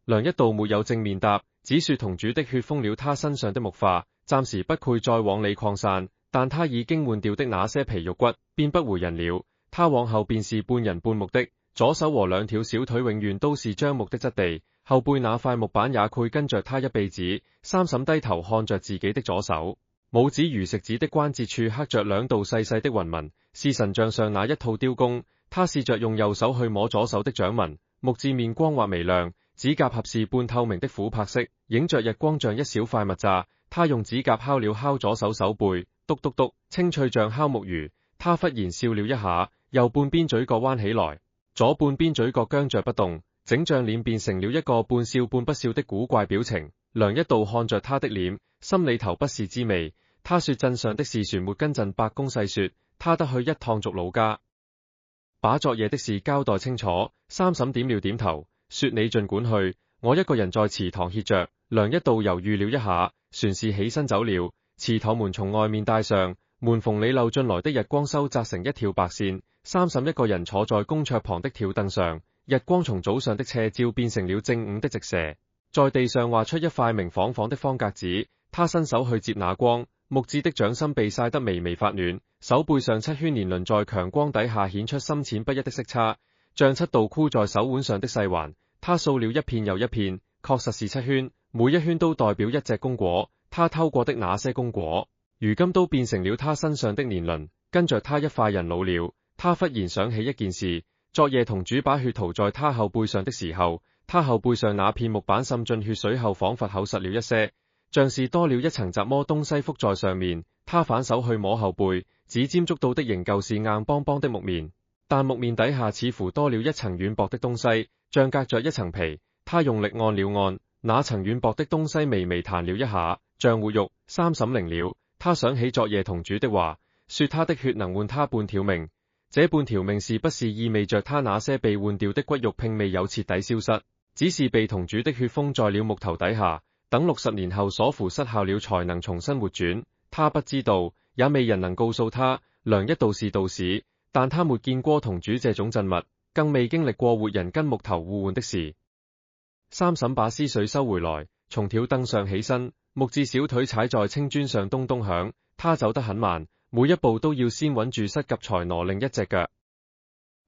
Speaker 1: 梁一道沒有正面答，只說同主的血封了他身上的木化，暫時不攰再往裏擴散，但他已經換掉的那些皮肉骨，便不回人了。他往後便是半人半木的，左手和兩條小腿永遠都是樟木的質地，後背那塊木板也攰跟着他一輩子。三審低頭看着自己的左手，拇指如食指的關節處刻着兩道細細的紋紋，是神像上那一套雕工。他試着用右手去摸左手的掌紋，木質面光滑微亮，指甲合是半透明的琥珀色，映着日光像一小塊蜜渣。他用指甲敲了敲左手手背，篤篤篤，清脆像敲木魚。他忽然笑了一下，右半邊嘴角彎起來，左半邊嘴角僵着不動，整張臉變成了一個半笑半不笑的古怪表情。梁一道看着他的臉，心裏頭不是滋味。他說鎮上的事旋沒跟陣伯公細說，他得去一趟族老家，把昨夜的事交代清楚。三審點了點頭，說你盡管去，我一個人在祠堂歇着。梁一道猶豫了一下，船是起身走了。祠堂門從外面帶上，門縫裏漏進來的日光收窄成一條白線。三審一個人坐在公桌旁的條凳上，日光從早上的斜照變成了正午的直射，在地上畫出一塊明晃晃的方格子。他伸手去接那光，木質的掌心被曬得微微發暖，手背上7圈年輪在強光底下顯出深淺不一的色差，像7道箍在手腕上的細環。他掃了一片又一片，確實是7圈，每一圈都代表一隻公果。他偷過的那些公果，如今都變成了他身上的年輪，跟着他一塊人老了。他忽然想起一件事，昨夜同主把血塗在他後背上的時候，他後背上那片木板滲進血水後仿佛厚實了一些，像是多了一層雜麼東西覆在上面。他反手去摸後背，指尖觸到的仍舊是硬邦邦的木面，但木面底下似乎多了一層軟薄的東西，像隔着一層皮。他用力按了按，那層軟薄的東西微微彈了一下，像活肉。三審靈了，他想起昨夜同主的話，說他的血能換他半條命。這半條命是不是意味着他那些被換掉的骨肉並未有徹底消失，只是被同主的血封在了木頭底下，等60年後鎖符失效了才能重新活轉？他不知道，也未人能告訴他。梁一道是道士，但他沒見過同主這種鎮物，更未經歷過活人跟木頭互換的事。三審把思緒收回來，從條凳上起身，木質小腿踩在青磚上咚咚響。他走得很慢，每一步都要先穩住膝蓋才挪另一隻腳。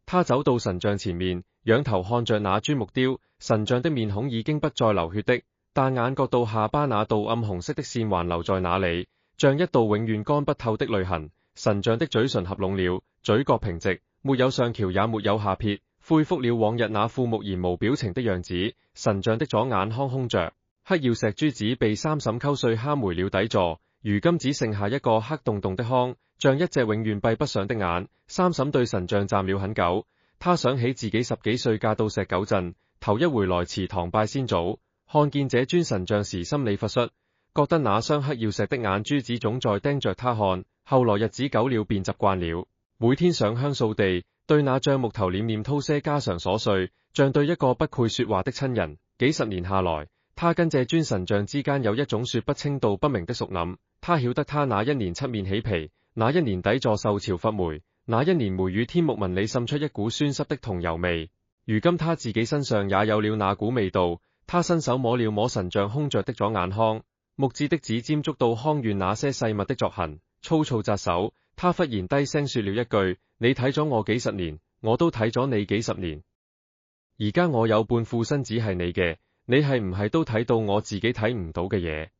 Speaker 1: 他走到神像前面，仰頭看着那尊木雕，神像的面孔已經不再流血的，但眼角到下巴那道暗紅色的線還留在那裏，像一道永遠乾不透的淚痕。神像的嘴唇合攏了，嘴角平直，沒有上翹也沒有下撇，恢復了往日那副木然無表情的樣子。神像的左眼眶空着，黑曜石珠子被三審溝碎敲沒了底座，如今只剩下一個黑洞洞的腔，像一隻永遠閉不上的眼。三審對神像站了很久，他想起自己10幾歲嫁到石狗鎮，頭一回來祠堂拜先祖，看見這尊神像時心裏發戌，覺得那雙黑曜石的眼珠子總在盯着他看。後來日子久了便習慣了，每天上香掃地，對那張木頭念念叨些家常瑣碎，像對一個不會說話的親人。幾十年下來，他跟這尊神像之間有一種說不清道不明的屬稔。他曉得他那一年漆面起皮，那一年底座受潮發霉，那一年梅雨天木紋裏滲出一股酸濕的桐油味。如今他自己身上也有了那股味道。他伸手摸了摸神像空着的左眼眶，木質的指尖觸到腔院那些細密的鑿痕，粗糙扎手。他忽然低聲說了一句：你睇咗我幾十年，我都睇咗你幾十年。而家我有半副身子係你嘅，你係唔係都睇到我自己睇唔到嘅嘢？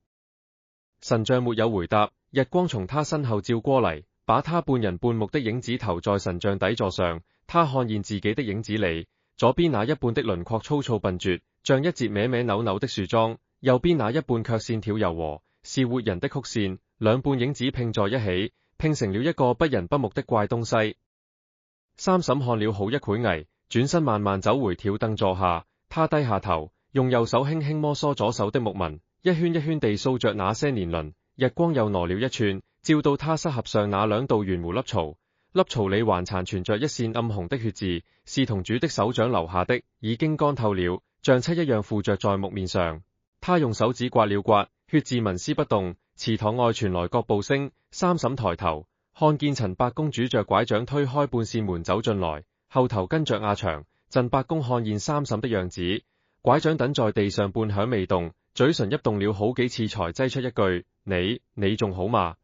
Speaker 1: 神像沒有回答，日光從他身後照過嚟，把他半人半木的影子投在神像底座上。他看見自己的影子裏，左邊那一半的輪廓粗糙笨拙，像一截歪歪扭扭的樹樁，右邊那一半卻線條柔和，是活人的曲線。兩半影子拼在一起，拼成了一個不人不木的怪東西。三審看了好一會藝，轉身慢慢走回條凳坐下。他低下頭，用右手輕輕摩挲左手的木紋，一圈一圈地掃着那些年輪。日光又挪了一寸，照到他膝頰上那兩道圓胡凹槽，粒槽裏還殘存着一線暗紅的血漬，是同主的手掌留下的，已經乾透了，像漆一樣附着在木面上。他用手指刮了刮，血漬紋絲不動。祠堂外傳來腳步聲，三嬸抬頭，看見陳伯公拄着拐杖推開半扇門走進來，後頭跟着阿祥。陳伯公看見三嬸的樣子，拐杖等在地上半響未動，嘴唇泣動了好幾次才擠出一句：你仲好嘛？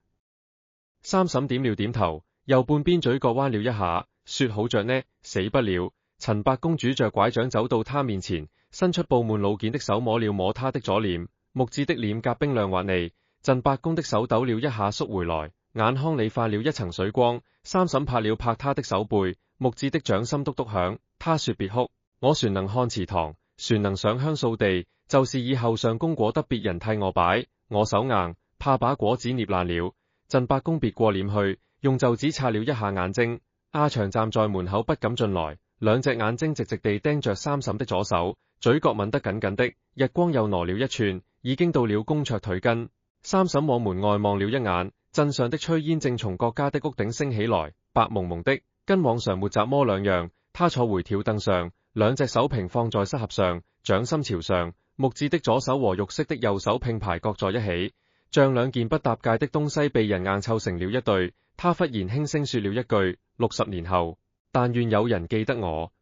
Speaker 1: 三嬸點了點頭，右半邊嘴角彎了一下，說好着呢，死不了。陳伯公拄着拐杖走到他面前，伸出布滿老繭的手摸了摸他的左臉，木質的臉頰冰亮滑膩。陳伯公的手抖了一下縮回來，眼眶裏泛了一層水光。三嬸拍了拍他的手背，木質的掌心篤篤響。他說別哭，我船能看祠堂，船能上香掃地，就是以後上供果得別人替我擺，我手硬，怕把果子捏爛了。陳伯公別過臉去，用袖子擦了一下眼睛。阿祥站在門口不敢進來，兩隻眼睛直直地盯着三嬸的左手，嘴角抿得緊緊的，日光又挪了一寸，已經到了公桌腿根。三嬸往門外望了一眼，鎮上的炊煙正從各家的屋頂升起來，白蒙蒙的，跟往常沒雜麼兩樣。他坐回條凳上，兩隻手平放在膝合上，掌心朝上，木質的左手和玉色的右手並排擱在一起，像兩件不搭界的東西被人硬湊成了一對。他忽然輕聲說了一句：60年後，但願有人記得我。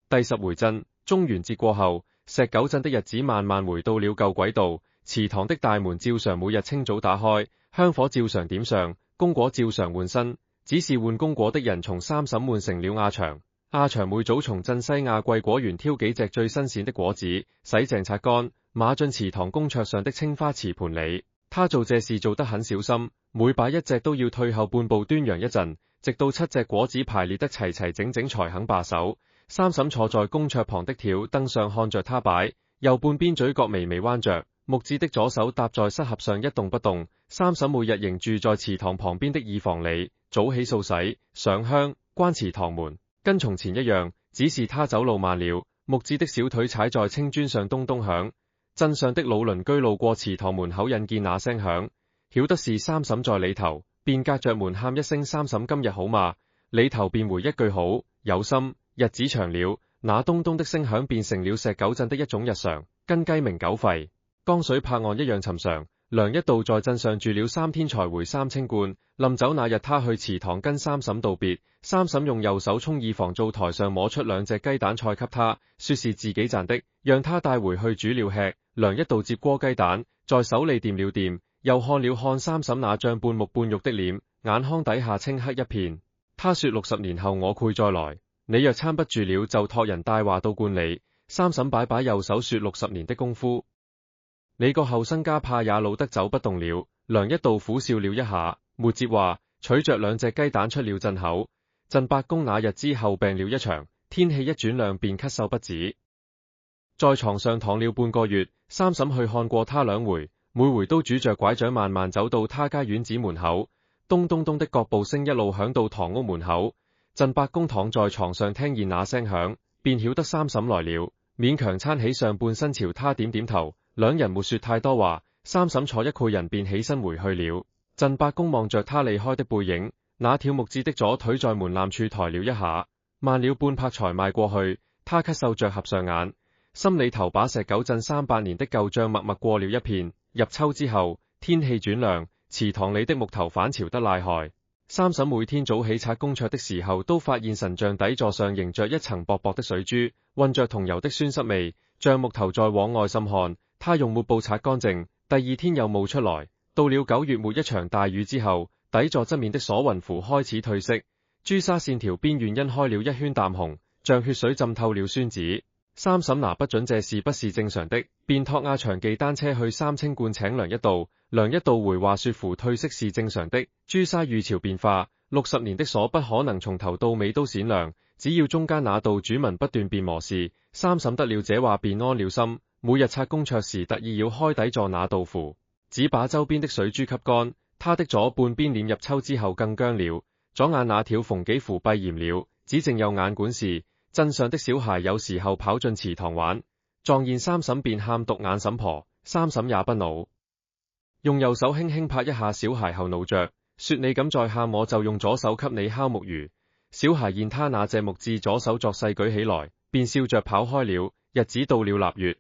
Speaker 1: 第10回震，中元節過後，石九鎮的日子慢慢回到了舊軌道。祠堂的大門照常每日清早打開，香火照常點上，供果照常換新，只是換供果的人從三嬸換成了阿祥。阿祥每早從鎮西亞桂果園挑幾隻最新鮮的果子，洗淨擦乾，碼進祠堂供桌上的青花瓷盤裏。他做這事做得很小心，每擺一隻都要退後半步端詳一陣，直到7隻果子排列得齊齊整整才肯罷手。三嬸坐在供桌旁的挑燈上看着他擺，右半邊嘴角微微彎着，木質的左手搭在膝合上一動不動。三嬸每日仍住在祠堂旁邊的二房裏，早起掃洗、上香、關祠堂門，跟從前一樣，只是他走路慢了，木質的小腿踩在青磚上咚咚響。鎮上的老鄰居路過祠堂門口，引見那聲響，曉得是三嬸在裏頭，便隔着門喊一聲：三嬸今日好嘛？裏頭便回一句：好，有心。日子長了，那咚咚的聲響變成了石九鎮的一種日常，跟雞鳴狗吠、江水拍岸一樣尋常。梁一道在鎮上住了3天才回三清觀。臨走那日，他去祠堂跟三嬸道別，三嬸用右手從二房灶台上摸出2隻雞蛋菜給他，說是自己賺的，讓他帶回去煮了吃。梁一道接過雞蛋，在手裏掂了掂，又看了看三嬸那張半木半肉的臉，眼眶底下青黑一片。他說60年後我攰再來，你若撐不住了，就託人帶話到觀里。三嬸擺擺右手說60年的功夫，你個後生家怕也老得走不動了。梁一道苦笑了一下，沒接話，取着2隻雞蛋出了鎮口。陳伯公那日之後病了一場，天氣一轉涼便咳嗽不止，在床上躺了半個月。三嬸去看過他2回，每回都拄着拐杖慢慢走到他家院子門口，咚咚咚的腳步聲一路響到堂屋門口。陳伯公躺在床上聽見那聲響，便曉得三嬸來了，勉強撐起上半身朝他點點頭。兩人沒說太多話，三嬸坐一個人便起身回去了。陳伯公望着他離開的背影，那條木質的左腿在門檻處抬了一下，慢了半拍才邁過去。他咳嗽着合上眼，心裏頭把石九鎮300年的舊賬默默過了一遍。入秋之後，天氣轉涼，祠堂裏的木頭反潮得厲害。三嬸每天早起擦供桌的時候，都發現神像底座上凝着一層薄薄的水珠，混着桐油的酸澀味，像木頭在往外滲汗。他用抹布擦乾淨，第2天又冒出來。到了9月末一場大雨之後，底座側面的鎖魂符開始褪色，朱砂線條邊緣因開了一圈淡紅，像血水浸透了宣紙。三嬸拿不準這是不是正常的，便託阿祥寄單車去三清觀請梁一道。梁一道回話說符褪色是正常的，朱砂遇潮變化，60年的鎖不可能從頭到尾都閃亮，只要中間那道主紋不斷便磨蝕。三嬸得了這話便安了心，每日擦供桌時特意要開底座那道符，只把周邊的水珠吸乾。他的左半邊臉入秋之後更僵了，左眼那條縫幾乎閉嚴了，只剩右眼管事。鎮上的小孩有時候跑進祠堂玩，撞見三嬸便喊獨眼嬸婆，三嬸也不惱，用右手輕輕拍一下小孩後惱着，說你敢再喊，我就用左手給你敲木魚。小孩見他那隻木屐左手作勢舉起來，便笑着跑開了。日子到了臘月，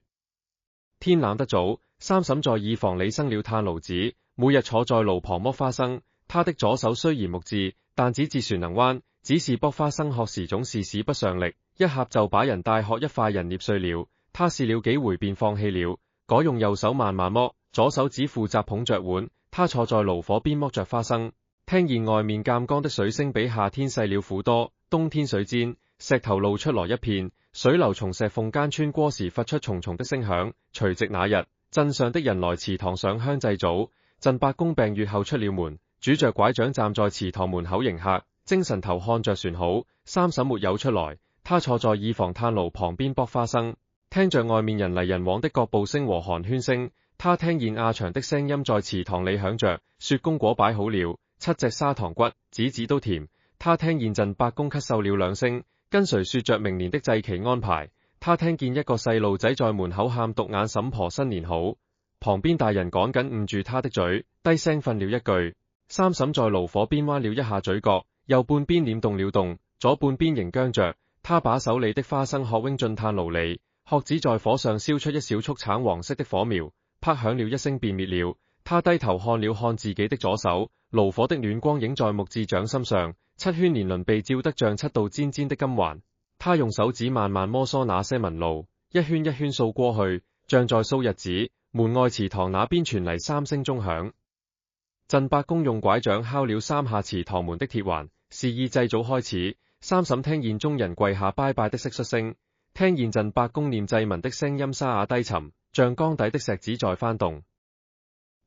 Speaker 1: 天冷得早，三嬸在耳房裏生了炭爐子，每日坐在爐旁剝花生。他的左手雖然木屐，但只自旋能彎，只是剝花生殼時總是使不上力，一合就把人大殼一塊人捏碎了。他試了幾回便放棄了，改用右手慢慢剝，左手只負責捧着碗。他坐在爐火邊剝着花生，聽見外面鑑江的水聲比夏天細了苦多。冬天水煎，石頭露出來一片，水流從石縫間穿過時發出重重的聲響。除夕那日，鎮上的人來祠堂上香祭祖。鎮伯公病愈後出了門，拄着拐杖站在祠堂門口迎客，精神頭看着船好。三嬸沒有出來，他坐在耳房炭爐旁邊剝花生，聽着外面人來人往的腳步聲和寒暄聲。他聽見阿祥的聲音在祠堂裏響着，說功果擺好了，7隻砂糖骨，子子都甜。他聽見鎮伯公咳嗽了兩聲，跟誰說着明年的祭旗安排。他聽見一個細路仔在門口喊獨眼嬸婆新年好，旁邊大人趕緊捂住他的嘴，低聲訓了一句。三嬸在爐火邊彎了一下嘴角，右半邊臉動了動，左半邊仍僵着。他把手裏的花生殼扔進炭爐裏，殼子在火上燒出一小束橙黃色的火苗，啪響了一聲便滅了。他低頭看了看自己的左手，爐火的暖光映在木屐掌心上，7圈年輪被照得像7道尖尖的金環。他用手指慢慢摩挲那些紋路，一圈一圈掃過去，像在掃日子。門外祠堂那邊傳嚟3聲鐘響。鎮伯公用拐杖敲了3下祠堂門的鐵環，示意祭祖開始。三嬸聽見眾人跪下拜拜的蟋蟀聲，聽見鎮伯公念祭文的聲音沙啞低沉，像缸底的石子在翻動。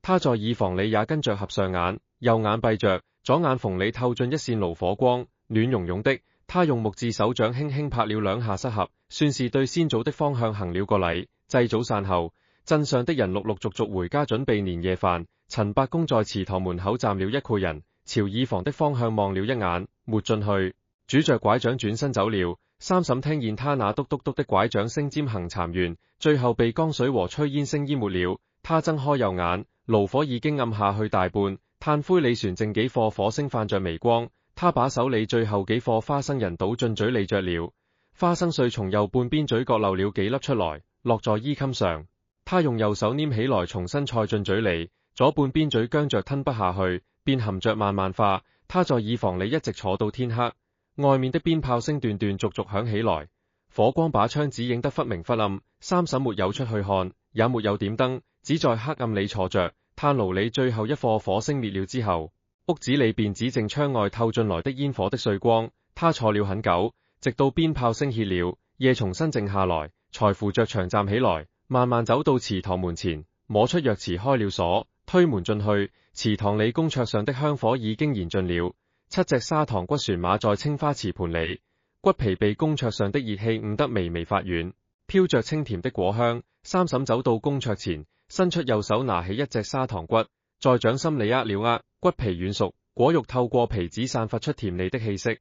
Speaker 1: 他在耳房裏也跟着合上眼，右眼閉着，左眼縫裏透進一線爐火光，暖融融的。他用木屐手掌輕輕拍了2下失合，算是對先祖的方向行了個禮。祭祖散後，鎮上的人陸陸續續回家準備年夜飯。陳伯公在祠堂門口站了一括人，朝耳房的方向望了一眼，沒進去，拄着拐杖轉身走了。三嬸聽見他那篤篤篤的拐杖聲尖行殘完，最後被江水和炊煙聲淹沒了。他睜開右眼，爐火已經暗下去大半，炭灰裏旋剩幾顆火星泛着微光。他把手裏最後幾顆花生仁倒進嘴裏嚼了，花生碎從右半邊嘴角漏了幾粒出來，落在衣襟上。他用右手拈起來重新塞進嘴裏，左半邊嘴僵着吞不下去，便含着慢慢化。他在耳房裏一直坐到天黑，外面的鞭炮聲斷斷續續響起來，火光把窗子映得忽明忽暗。三嬸沒有出去看，也沒有點燈，只在黑暗裏坐着。炭爐裏最後一顆火星滅了之後，屋子裏便只剩窗外透進來的煙火的碎光。他坐了很久，直到鞭炮聲歇了，夜重新靜下來，才扶着牆站起來，慢慢走到祠堂門前，摸出鑰匙開了鎖，推門進去。祠堂裏供桌上的香火已經燃盡了，7隻砂糖骨旋馬在青花瓷盤裏，骨皮被供桌上的熱氣捂得微微發軟，飄着清甜的果香。三嬸走到供桌前，伸出右手拿起一隻砂糖骨，在掌心裏握了握，骨皮軟熟，果肉透過皮子散發出甜膩的氣息。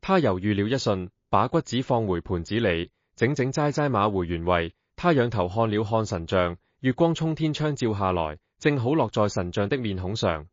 Speaker 1: 他猶豫了一瞬，把骨子放回盤子裏，整整齋齋碼回原位。他仰頭看了看神像，月光從天窗照下來，正好落在神像的面孔上。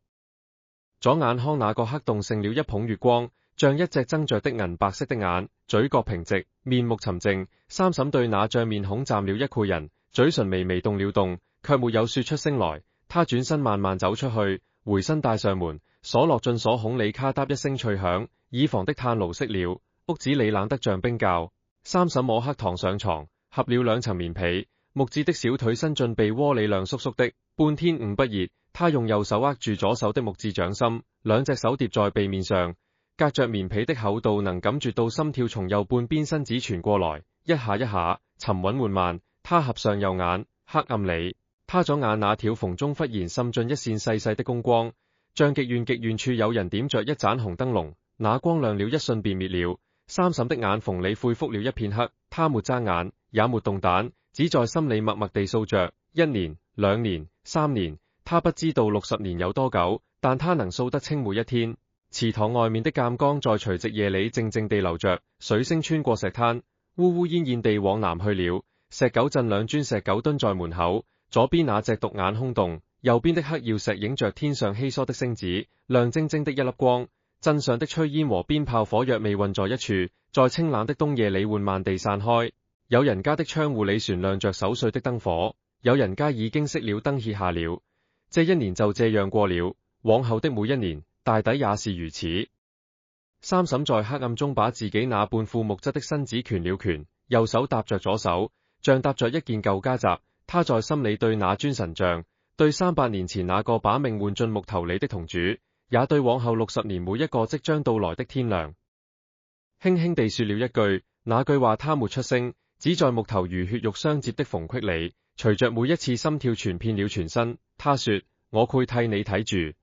Speaker 1: 左眼眶那個黑洞剩了一捧月光，像一隻睜着的銀白色的眼，嘴角平直，面目沉靜。三嬸對那張面孔站了一括人，嘴唇微微動了動，卻沒有說出聲來。他轉身慢慢走出去，回身帶上門，鎖落進鎖孔裏，咔嗒一聲脆響，耳房的炭爐熄了，屋子裏冷得像冰窖。三嬸摸黑躺上床，合了2層棉被，木屐的小腿伸進被窩裏涼縮縮的，半天捂不熱。他用右手握住左手的木屐掌心，2隻手疊在被面上，隔着棉被的厚度能感覺到心跳從右半邊身子傳過來，一下一下，沉穩緩慢。他合上右眼，黑暗裏，他左眼那條縫中忽然滲進一線細細的公光，像極遠處有人點着一盞紅燈籠，那光亮了一瞬便滅了。三嬸的眼縫裏恢復了一片黑，他沒睜眼，也沒動彈，只在心裏默默地數着1年、2年、3年。他不知道60年有多久，但他能數得清每一天。祠堂外面的鑑江在除夕夜裏靜靜地流着，水聲穿過石灘，烏烏煙煙地往南去了。石狗鎮2磚石狗蹲在門口，左邊那隻獨眼空洞，右邊的黑曜石映着天上稀疏的星子，亮晶晶的一粒光。鎮上的炊煙和鞭炮火藥味混在一處，在清冷的冬夜裏緩慢地散開。有人家的窗戶裏旋亮着守歲的燈火，有人家已經熄了燈歇下了。這一年就這樣過了，往後的每一年，大抵也是如此。三嬸在黑暗中把自己那半副木質的身子蜷了蜷，右手搭着左手，像搭着一件舊家集。她在心裏對那尊神像，對300年前那個把命換進木頭裏的同主，也對往後60年每一個即將到來的天亮，輕輕地說了一句，那句話她沒出聲，只在木頭如血肉相接的縫隙裏，隨着每一次心跳傳遍了全身。她說：我會替你睇住。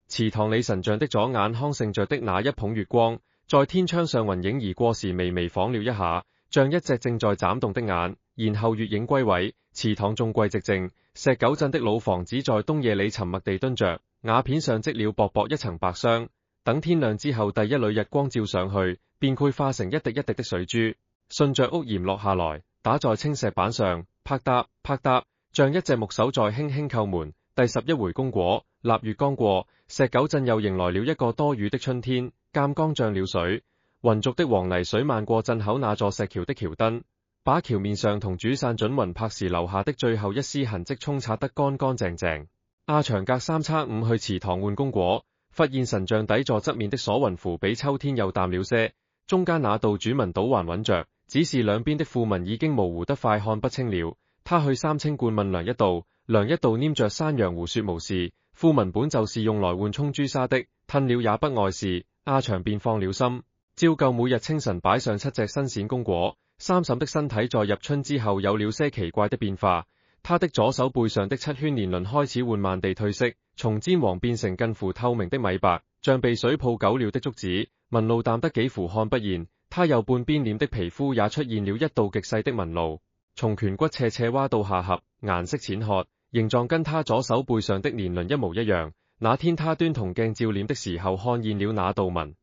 Speaker 1: 祠堂裏神像的左眼康盛着的那一捧月光，在天窗上雲影而過時微微晃了一下，像一隻正在眨動的眼，然後月影歸位。祠堂中貴寂靜，石九鎮的老房子在冬夜裏沉默地蹲着，瓦片上積了薄薄一層白霜。等天亮之後，第一縷日光照上去，便會化成一滴一滴的水珠，順着屋檐落下來，打在青石板上，啪嗒啪嗒，像一隻木手在輕輕叩門。第11回功果，臘月剛過，石九鎮又迎來了一個多雨的春天。鑑江漲了水，渾濁的黃泥水漫過鎮口那座石橋的橋墩，把橋面上同主散準雲拍時留下的最後一絲痕跡沖刷得乾乾淨淨。阿祥隔3差5去祠堂換功果，發現神像底座側面的鎖魂符比秋天又淡了些，中間那道主紋倒還穩着，只是兩邊的符紋已經模糊得快看不清了。他去三清觀問梁一道，梁一道黏着山羊胡說無事，符紋本就是用來換沖朱砂的，褪了也不礙事。阿祥便放了心，照舊每日清晨擺上7隻新鮮功果。三嬸的身體在入春之後有了些奇怪的變化，她的左手背上的7圈年輪開始緩慢地褪色，從煎黃變成近乎透明的米白，像被水泡久了的竹子，紋路淡得幾乎看不見。她右半邊臉的皮膚也出現了一道極細的紋路，從顴骨斜斜挖到下頜，顏色淺褐，形狀跟她左手背上的年輪一模一樣。那天她端銅鏡照臉的時候看見了那道紋，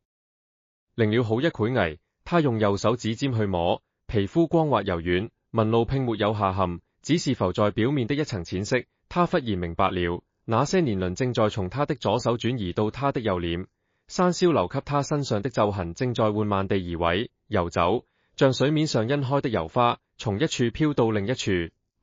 Speaker 1: 靈了好一會藝。她用右手指尖去摸，皮膚光滑柔軟，紋路並沒有下陷，只是浮在表面的一層淺色。她忽然明白了，那些年輪正在從她的左手轉移到她的右臉，山燒留給她身上的皺痕正在緩慢地移位游走，像水面上欣開的油花，從一處飄到另一處。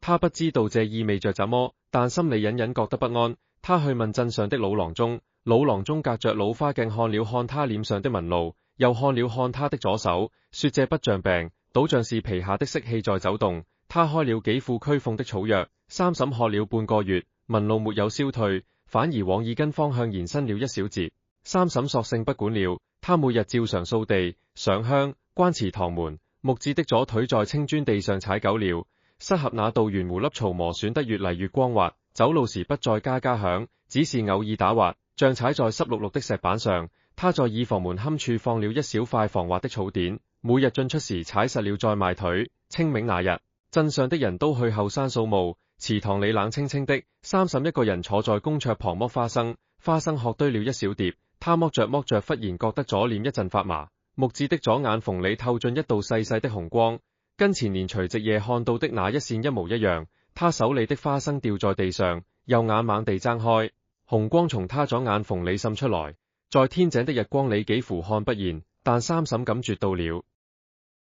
Speaker 1: 她不知道這意味着怎麼，但心裏隱隱覺得不安。她去問鎮上的老郎中，老郎中隔着老花鏡看了看她臉上的紋路，又看了看她的左手，說這不像病，倒像是皮下的色氣在走動。她開了幾副驅風的草藥，三嬸喝了半個月，紋路沒有消退，反而往耳根方向延伸了一小截。三嬸索性不管了，她每日照常掃地、上香、關祠堂門。木子的左腿在青磚地上踩久了，膝合那道圓弧凹槽磨損得越嚟越光滑，走路時不再嘎嘎響，只是偶爾打滑，像踩在濕漉漉的石板上。他在以房門坎處放了一小塊防滑的草墊，每日進出時踩實了再邁腿。清明那日，鎮上的人都去後山掃墓，祠堂裏冷清清的，三嬸一個人坐在公桌旁剝花生，花生殼堆了一小碟，他剝着剝着，忽然覺得左臉一陣發麻，木子的左眼縫裏透進一道細細的紅光，跟前年除夕夜看到的那一線一模一樣。他手裏的花生掉在地上，右眼猛地睜開，紅光從他左眼縫裏滲出來，在天井的日光裏幾乎看不見，但三嬸感覺到了，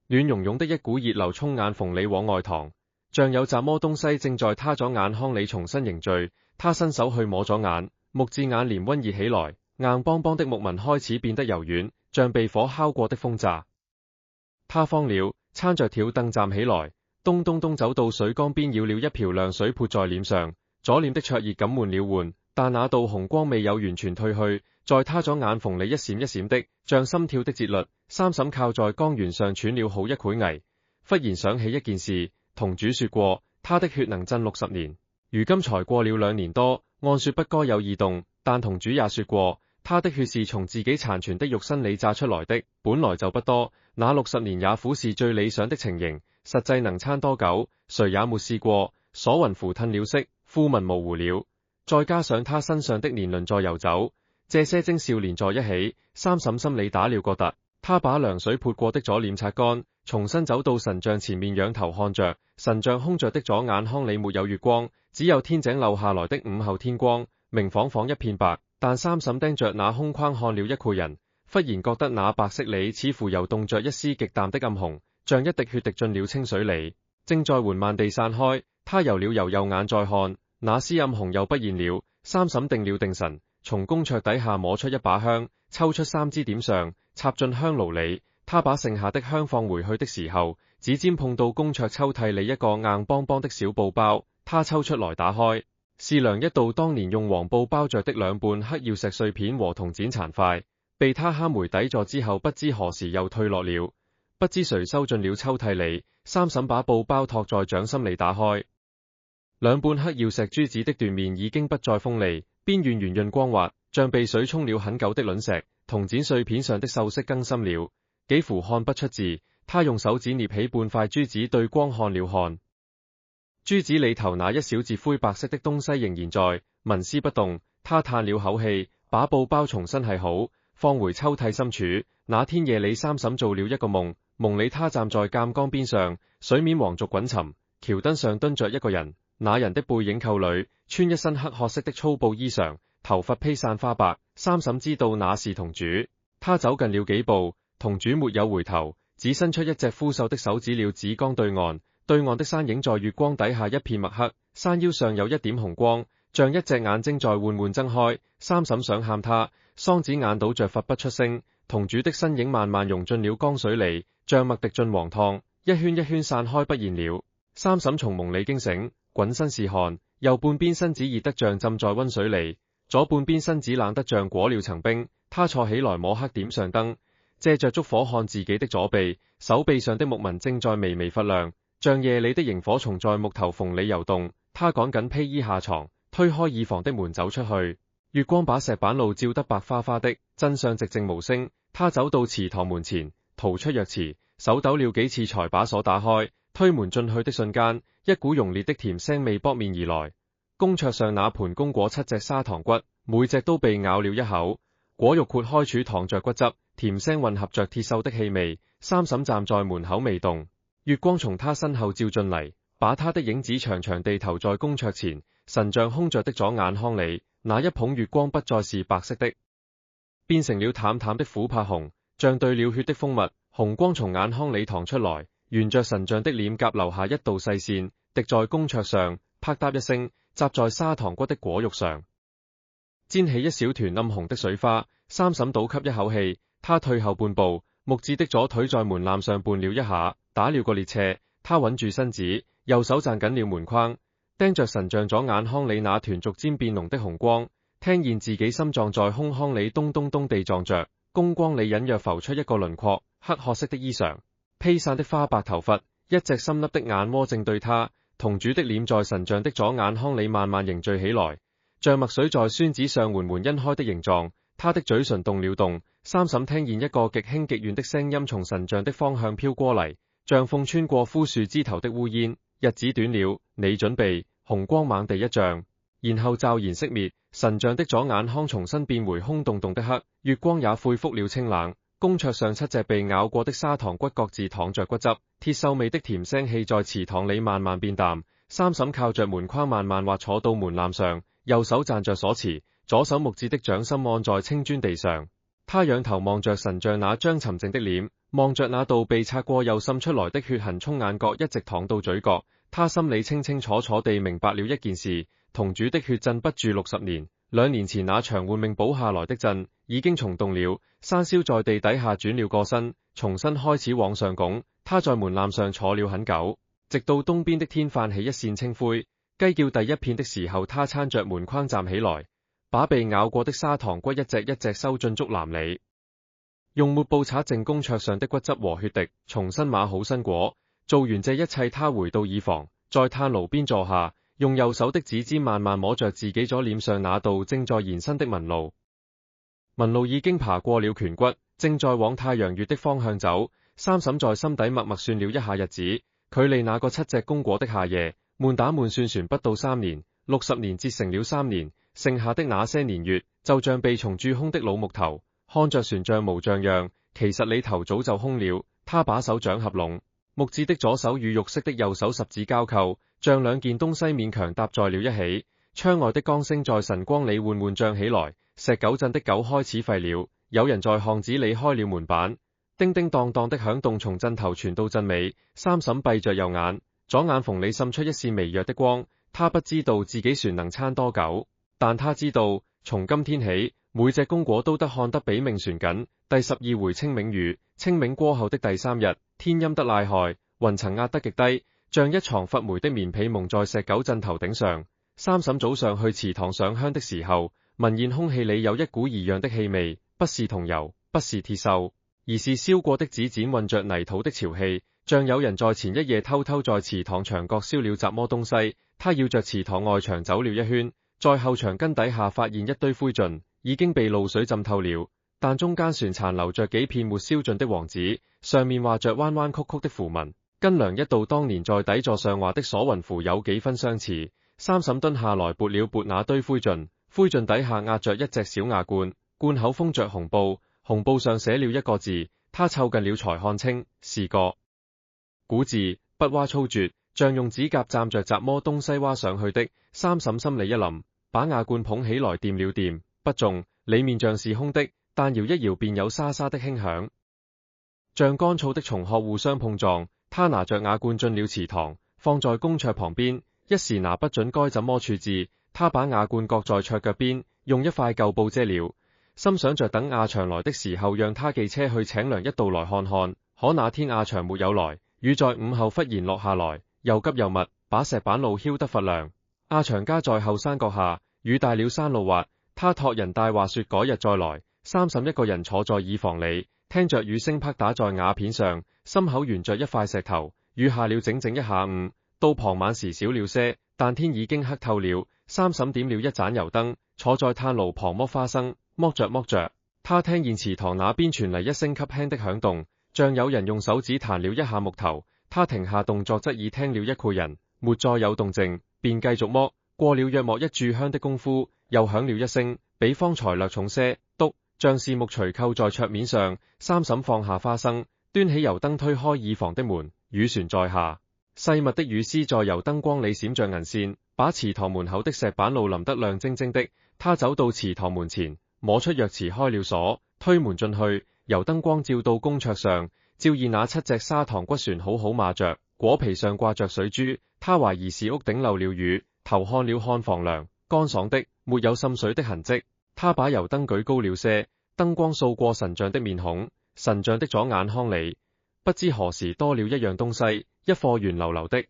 Speaker 1: 暖融融的一股熱流衝眼縫裏往外淌，像有什麼東西正在他左眼眶裏重新凝聚。他伸手去摸左眼，木字眼簾溫熱起來，硬邦邦的木紋開始變得柔軟，像被火烤過的風炸。他慌了，撐着條凳站起來，咚咚咚走到水缸邊，舀了一瓢涼水潑在臉上，左臉的灼熱感緩了緩，但那道紅光未有完全退去，在他左眼縫裏一閃一閃的，像心跳的節律。三嬸靠在缸沿上喘了好一會藝，忽然想起一件事，同主說過，他的血能鎮60年，如今才過了2年多，按說不該有異動，但同主也說過，他的血是從自己殘存的肉身裏榨出來的，本來就不多，那60年也苦是最理想的情形，實際能撐多久，誰也沒試過。鎖魂符褪了色，符紋模糊了，再加上他身上的年輪在游走，這些徵兆連在一起，三嬸心裏打了個突。他把涼水潑過的左臉擦乾，重新走到神像前面仰頭看着，神像空着的左眼眶裏沒有月光，只有天井漏下來的午後天光，明晃晃一片白。但三嬸盯着那空框看了一個人，忽然覺得那白色裏似乎又凍着一絲極淡的暗紅，像一滴血滴進了清水裏，正在緩慢地散開。他游了游右眼再看，那絲暗紅又不現了。三嬸定了定神，從公桌底下摸出一把香，抽出3支點上，插進香爐裏。他把剩下的香放回去的時候，指尖碰到公桌抽屜裏一個硬邦邦的小布包，他抽出來打開，是量一道當年用黃布包着的2半黑曜石碎片和銅剪殘塊，被他敲煤底座之後不知何時又退落了，不知誰收進了抽屜裏。三嬸把布包托在掌心裏打開，2半黑曜石珠子的斷面已經不再鋒利，邊緣圓潤光滑，像被水沖了很久的卵石。銅剪碎片上的鏽色更深了，幾乎看不出字。他用手指捏起半塊珠子對光看了看，珠子裏頭那一小截灰白色的東西仍然在，紋絲不動。他嘆了口氣，把布包重新繫好，放回抽屜深處。那天夜裏三嬸做了一個夢，夢裏他站在鑑江邊上，水面黃濁滾沉，橋墩上蹲着一個人，那人的背影扣裏，穿一身黑褐色的粗布衣裳，頭髮披散花白。三嬸知道那是同主，他走近了幾步，同主沒有回頭，只伸出一隻枯瘦的手指了指江對岸。對岸的山影在月光底下一片墨黑，山腰上有一點紅光，像一隻眼睛在緩緩睜開。三嬸想喊他，桑子眼倒着發不出聲。同主的身影慢慢融進了江水裏，像墨滴進黃湯，一圈一圈散開不現了。三嬸從夢裏驚醒，滾身試看，右半邊身子熱得像浸在溫水裏，左半邊身子冷得像裹了層冰。他坐起來摸黑點上燈，借着燭火看自己的左臂，手臂上的木紋正在微微發亮，像夜裏的螢火蟲在木頭縫裏游動。他趕緊披衣下床，推開以房的門走出去。月光把石板路照得白花花的，真相寂靜無聲。他走到祠堂門前，掏出鑰匙，手抖了幾次才把鎖打開。推門進去的瞬間，一股濃烈的甜腥味撲面而來。公桌上那盤供果7隻砂糖骨，每隻都被咬了一口，果肉豁開處淌着骨汁，甜腥混合着鐵鏽的氣味。三嬸站在門口未動，月光從他身後照進嚟，把他的影子長長地投在公桌前。神像空着的左眼眶裏，那一捧月光不再是白色的，變成了淡淡的琥珀紅，像兌了血的蜂蜜。紅光從眼眶裏淌出來，沿着神像的臉頰留下一道細線，滴在公桌上，啪嗒一聲，砸在砂糖骨的果肉上，濺起一小團暗紅的水花。三嬸倒吸一口氣，他退後半步，木質的左腿在門檻上絆了一下，打了個趔趄。他穩住身子，右手攢緊了門框，盯着神像左眼眶裏那團逐漸變濃的紅光，聽見自己心臟在胸腔裏咚咚咚地撞着。公光裏隱約浮出一個輪廓，黑褐色的衣裳，披散的花白頭髮，一隻深凹的眼窩正對他。同主的臉在神像的左眼眶裏慢慢凝聚起來，像墨水在宣紙上緩緩洇開的形狀。他的嘴唇動了動，三嬸聽見一個極輕極遠的聲音從神像的方向飄過嚟，像風穿過枯樹枝頭的烏煙。日子短了，你準備。紅光猛地一脹，然後驟然熄滅，神像的左眼眶重新變回空洞洞的黑，月光也恢復了清冷。公桌上7隻被咬過的砂糖骨各自淌着骨汁，鐵鏽味的甜腥氣在祠堂裏慢慢變淡。三嬸靠着門框慢慢滑坐到門檻上，右手攢着鎖匙，左手木質的掌心按在青磚地上。他仰頭望着神像那張沉靜的臉，望着那道被擦過又滲出來的血痕從眼角一直淌到嘴角。他心裏清清楚楚地明白了一件事，同主的血鎮不住60年。2年前那場換命補下來的鎮已經重動了，山魈在地底下轉了個身，重新開始往上拱。他在門檻上坐了很久，直到東邊的天泛起一線青灰，雞叫第一片的時候，他撐着門框站起來，把被咬過的砂糖骨一隻一隻收進竹籃裏，用抹布擦淨公桌上的骨汁和血滴，重新碼好新果。做完這一切，他回到以房，在炭爐邊坐下，用右手的指尖慢慢摸着自己左臉上那道正在延伸的紋路。紋路已經爬過了顴骨，正在往太陽穴的方向走。三嬸在心底默默算了一下日子，距離那個7隻供果的夏夜，滿打滿算船不到3年，60年折成了3年，剩下的那些年月，就像被蟲蛀空的老木頭，看着船像模像樣，其實裏頭早就空了。他把手掌合攏，木質的左手與玉色的右手十指交扣，像兩件東西勉強搭在了一起。窗外的光星在晨光裏緩緩漲起來，石九鎮的狗開始吠了，有人在巷子裏開了門板，叮叮當當的響動從鎮頭傳到鎮尾。三嬸閉着右眼，左眼縫裏滲出一線微弱的光，她不知道自己船能撐多久，但她知道從今天起，每隻公果都得看得比命船緊。第12回清明雨，清明過後的第3日，天陰得厲害，雲層壓得極低，像一床發霉的棉被蒙在石九鎮頭頂上。三嬸早上去祠堂上香的時候，聞見空氣裏有一股異樣的氣味，不是桐油，不是鐵鏽，而是燒過的紙剪混着泥土的潮氣，像有人在前一夜偷偷在祠堂牆角燒了雜麼東西。他繞着祠堂外牆走了一圈，在後牆根底下發現一堆灰燼，已經被露水浸透了，但中間船殘留着幾片沒燒盡的黃紙，上面畫着彎彎曲曲的符文，跟梁一道當年在底座上畫的鎖魂符有幾分相似。三嬸蹲下來撥了撥那堆灰燼，灰燼底下壓着一隻小瓦罐，罐口封着紅布，紅布上寫了一個字，他湊近了才看清，是個古字，筆畫粗拙，像用指甲蘸着雜麼東西畫上去的。三嬸心裏一凛，把瓦罐捧起來掂了掂，不重，裏面像是空的，但搖一搖便有沙沙的輕響，像乾燥的蟲殼互相碰撞。他拿着瓦罐進了祠堂，放在公桌旁邊，一時拿不準該怎麼處置。他把瓦罐擱在桌腳邊，用一塊舊布遮了，心想着等阿祥來的時候讓他寄車去請梁一道來看看。可那天阿祥沒有來，雨在午後忽然落下來，又急又密，把石板路澆得發涼。阿祥家在後山腳下，雨大了山路滑，他託人帶話說改日再來。三嬸一個人坐在耳房裏，聽着雨聲啪打在瓦片上，心口懸着一塊石頭。雨下了整整一下午，到傍晚時少了些，但天已經黑透了。三嬸點了一盞油燈，坐在炭爐旁剝花生，剝着，他聽見祠堂那邊傳嚟一聲級輕的響動，像有人用手指彈了一下木頭。他停下動作，側耳聽了一會人，沒再有動靜，便繼續剝。過了約莫一炷香的功夫，又響了一聲，比方才略重些，篤，像是木錘扣在桌面上。三嬸放下花生，端起油燈，推開耳房的門，雨船在下，細密的雨絲在油燈光裏閃像銀線，把祠堂門口的石板路淋得亮晶晶的。他走到祠堂門前，摸出鑰匙開了鎖，推門進去，油燈光照到公桌上，照現那7隻砂糖骨船好好碼着，果皮上掛着水珠。他懷疑是屋頂漏了雨，頭看了看房梁，乾爽的，沒有滲水的痕跡。他把油燈舉高了些，燈光掃過神像的面孔，神像的左眼眶裏，不知何時多了一樣東西，一顆圓溜溜的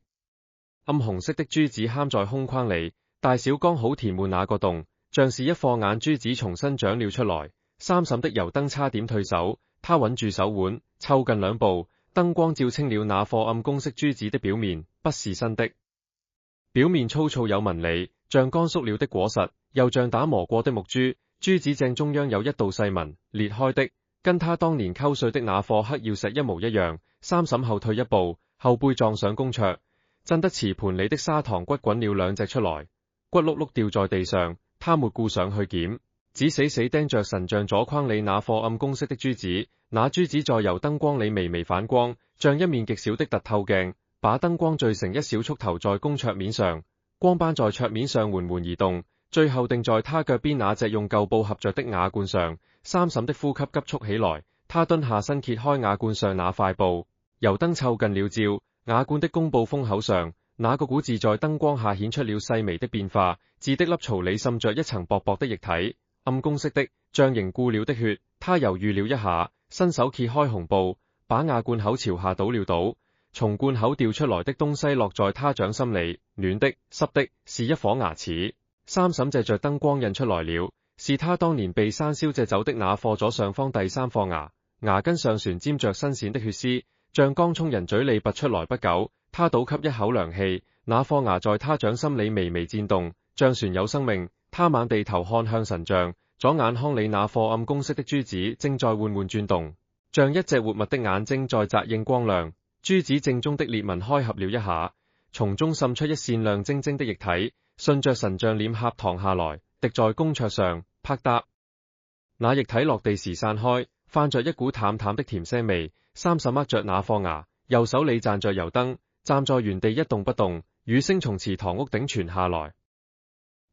Speaker 1: 暗紅色的珠子嵌在空框裏，大小剛好填滿那個洞，像是一顆眼珠子重新長了出來。三嬸的油燈差點退手，他穩住手腕，湊近2步，燈光照清了那顆暗公色珠子的表面，不是新的，表面粗糙有紋理，像乾縮了的果實，又像打磨過的木珠。珠子正中央有一道細紋，裂開的，跟他當年溝碎的那顆黑曜石一模一樣。三嬸後退一步，後背撞上公桌，震得瓷盤裏的砂糖骨滾了2隻出來，骨碌碌掉在地上。他沒顧上去撿，只死死盯着神像左框裏那顆暗公色的珠子。那珠子在油燈光裏微微反光，像一面極小的凸透鏡，把燈光聚成一小束投在公桌面上，光斑在桌面上緩緩移動，最後定在他腳邊那隻用舊布合着的瓦罐上。三嬸的呼吸急促起來，他蹲下身揭開瓦罐上那塊布，油燈湊近了照，瓦罐的公布封口上那個古字在燈光下顯出了細微的變化，字的凹槽裏滲着一層薄薄的液體，暗公色的，像凝固了的血。他猶豫了一下，伸手揭開紅布，把瓦罐口朝下倒了倒，從罐口掉出來的東西落在他掌心裏，暖的濕的，是一顆牙齒。三嬸借着燈光印出來了，是他當年被山魈借走的那顆左上方第3顆牙，牙根上旋沾着新鮮的血絲，像剛從人嘴裏拔出來不久。他倒吸一口涼氣，那顆牙在他掌心裏微微顫動，像旋有生命。他猛地頭看向神像，左眼眶裏那顆暗公色的珠子正在緩緩轉動，像一隻活物的眼睛在擲映光亮。珠子正中的裂紋開合了一下，從中滲出一線亮晶晶的液體，順着神像臉頰淌下來，滴在公桌上，啪嗒。那液體落地時散開，泛着一股淡淡的甜腥味。三嬸握着那顆牙，右手裏攢着油燈，站在原地一動不動，雨聲從祠堂屋頂傳下來，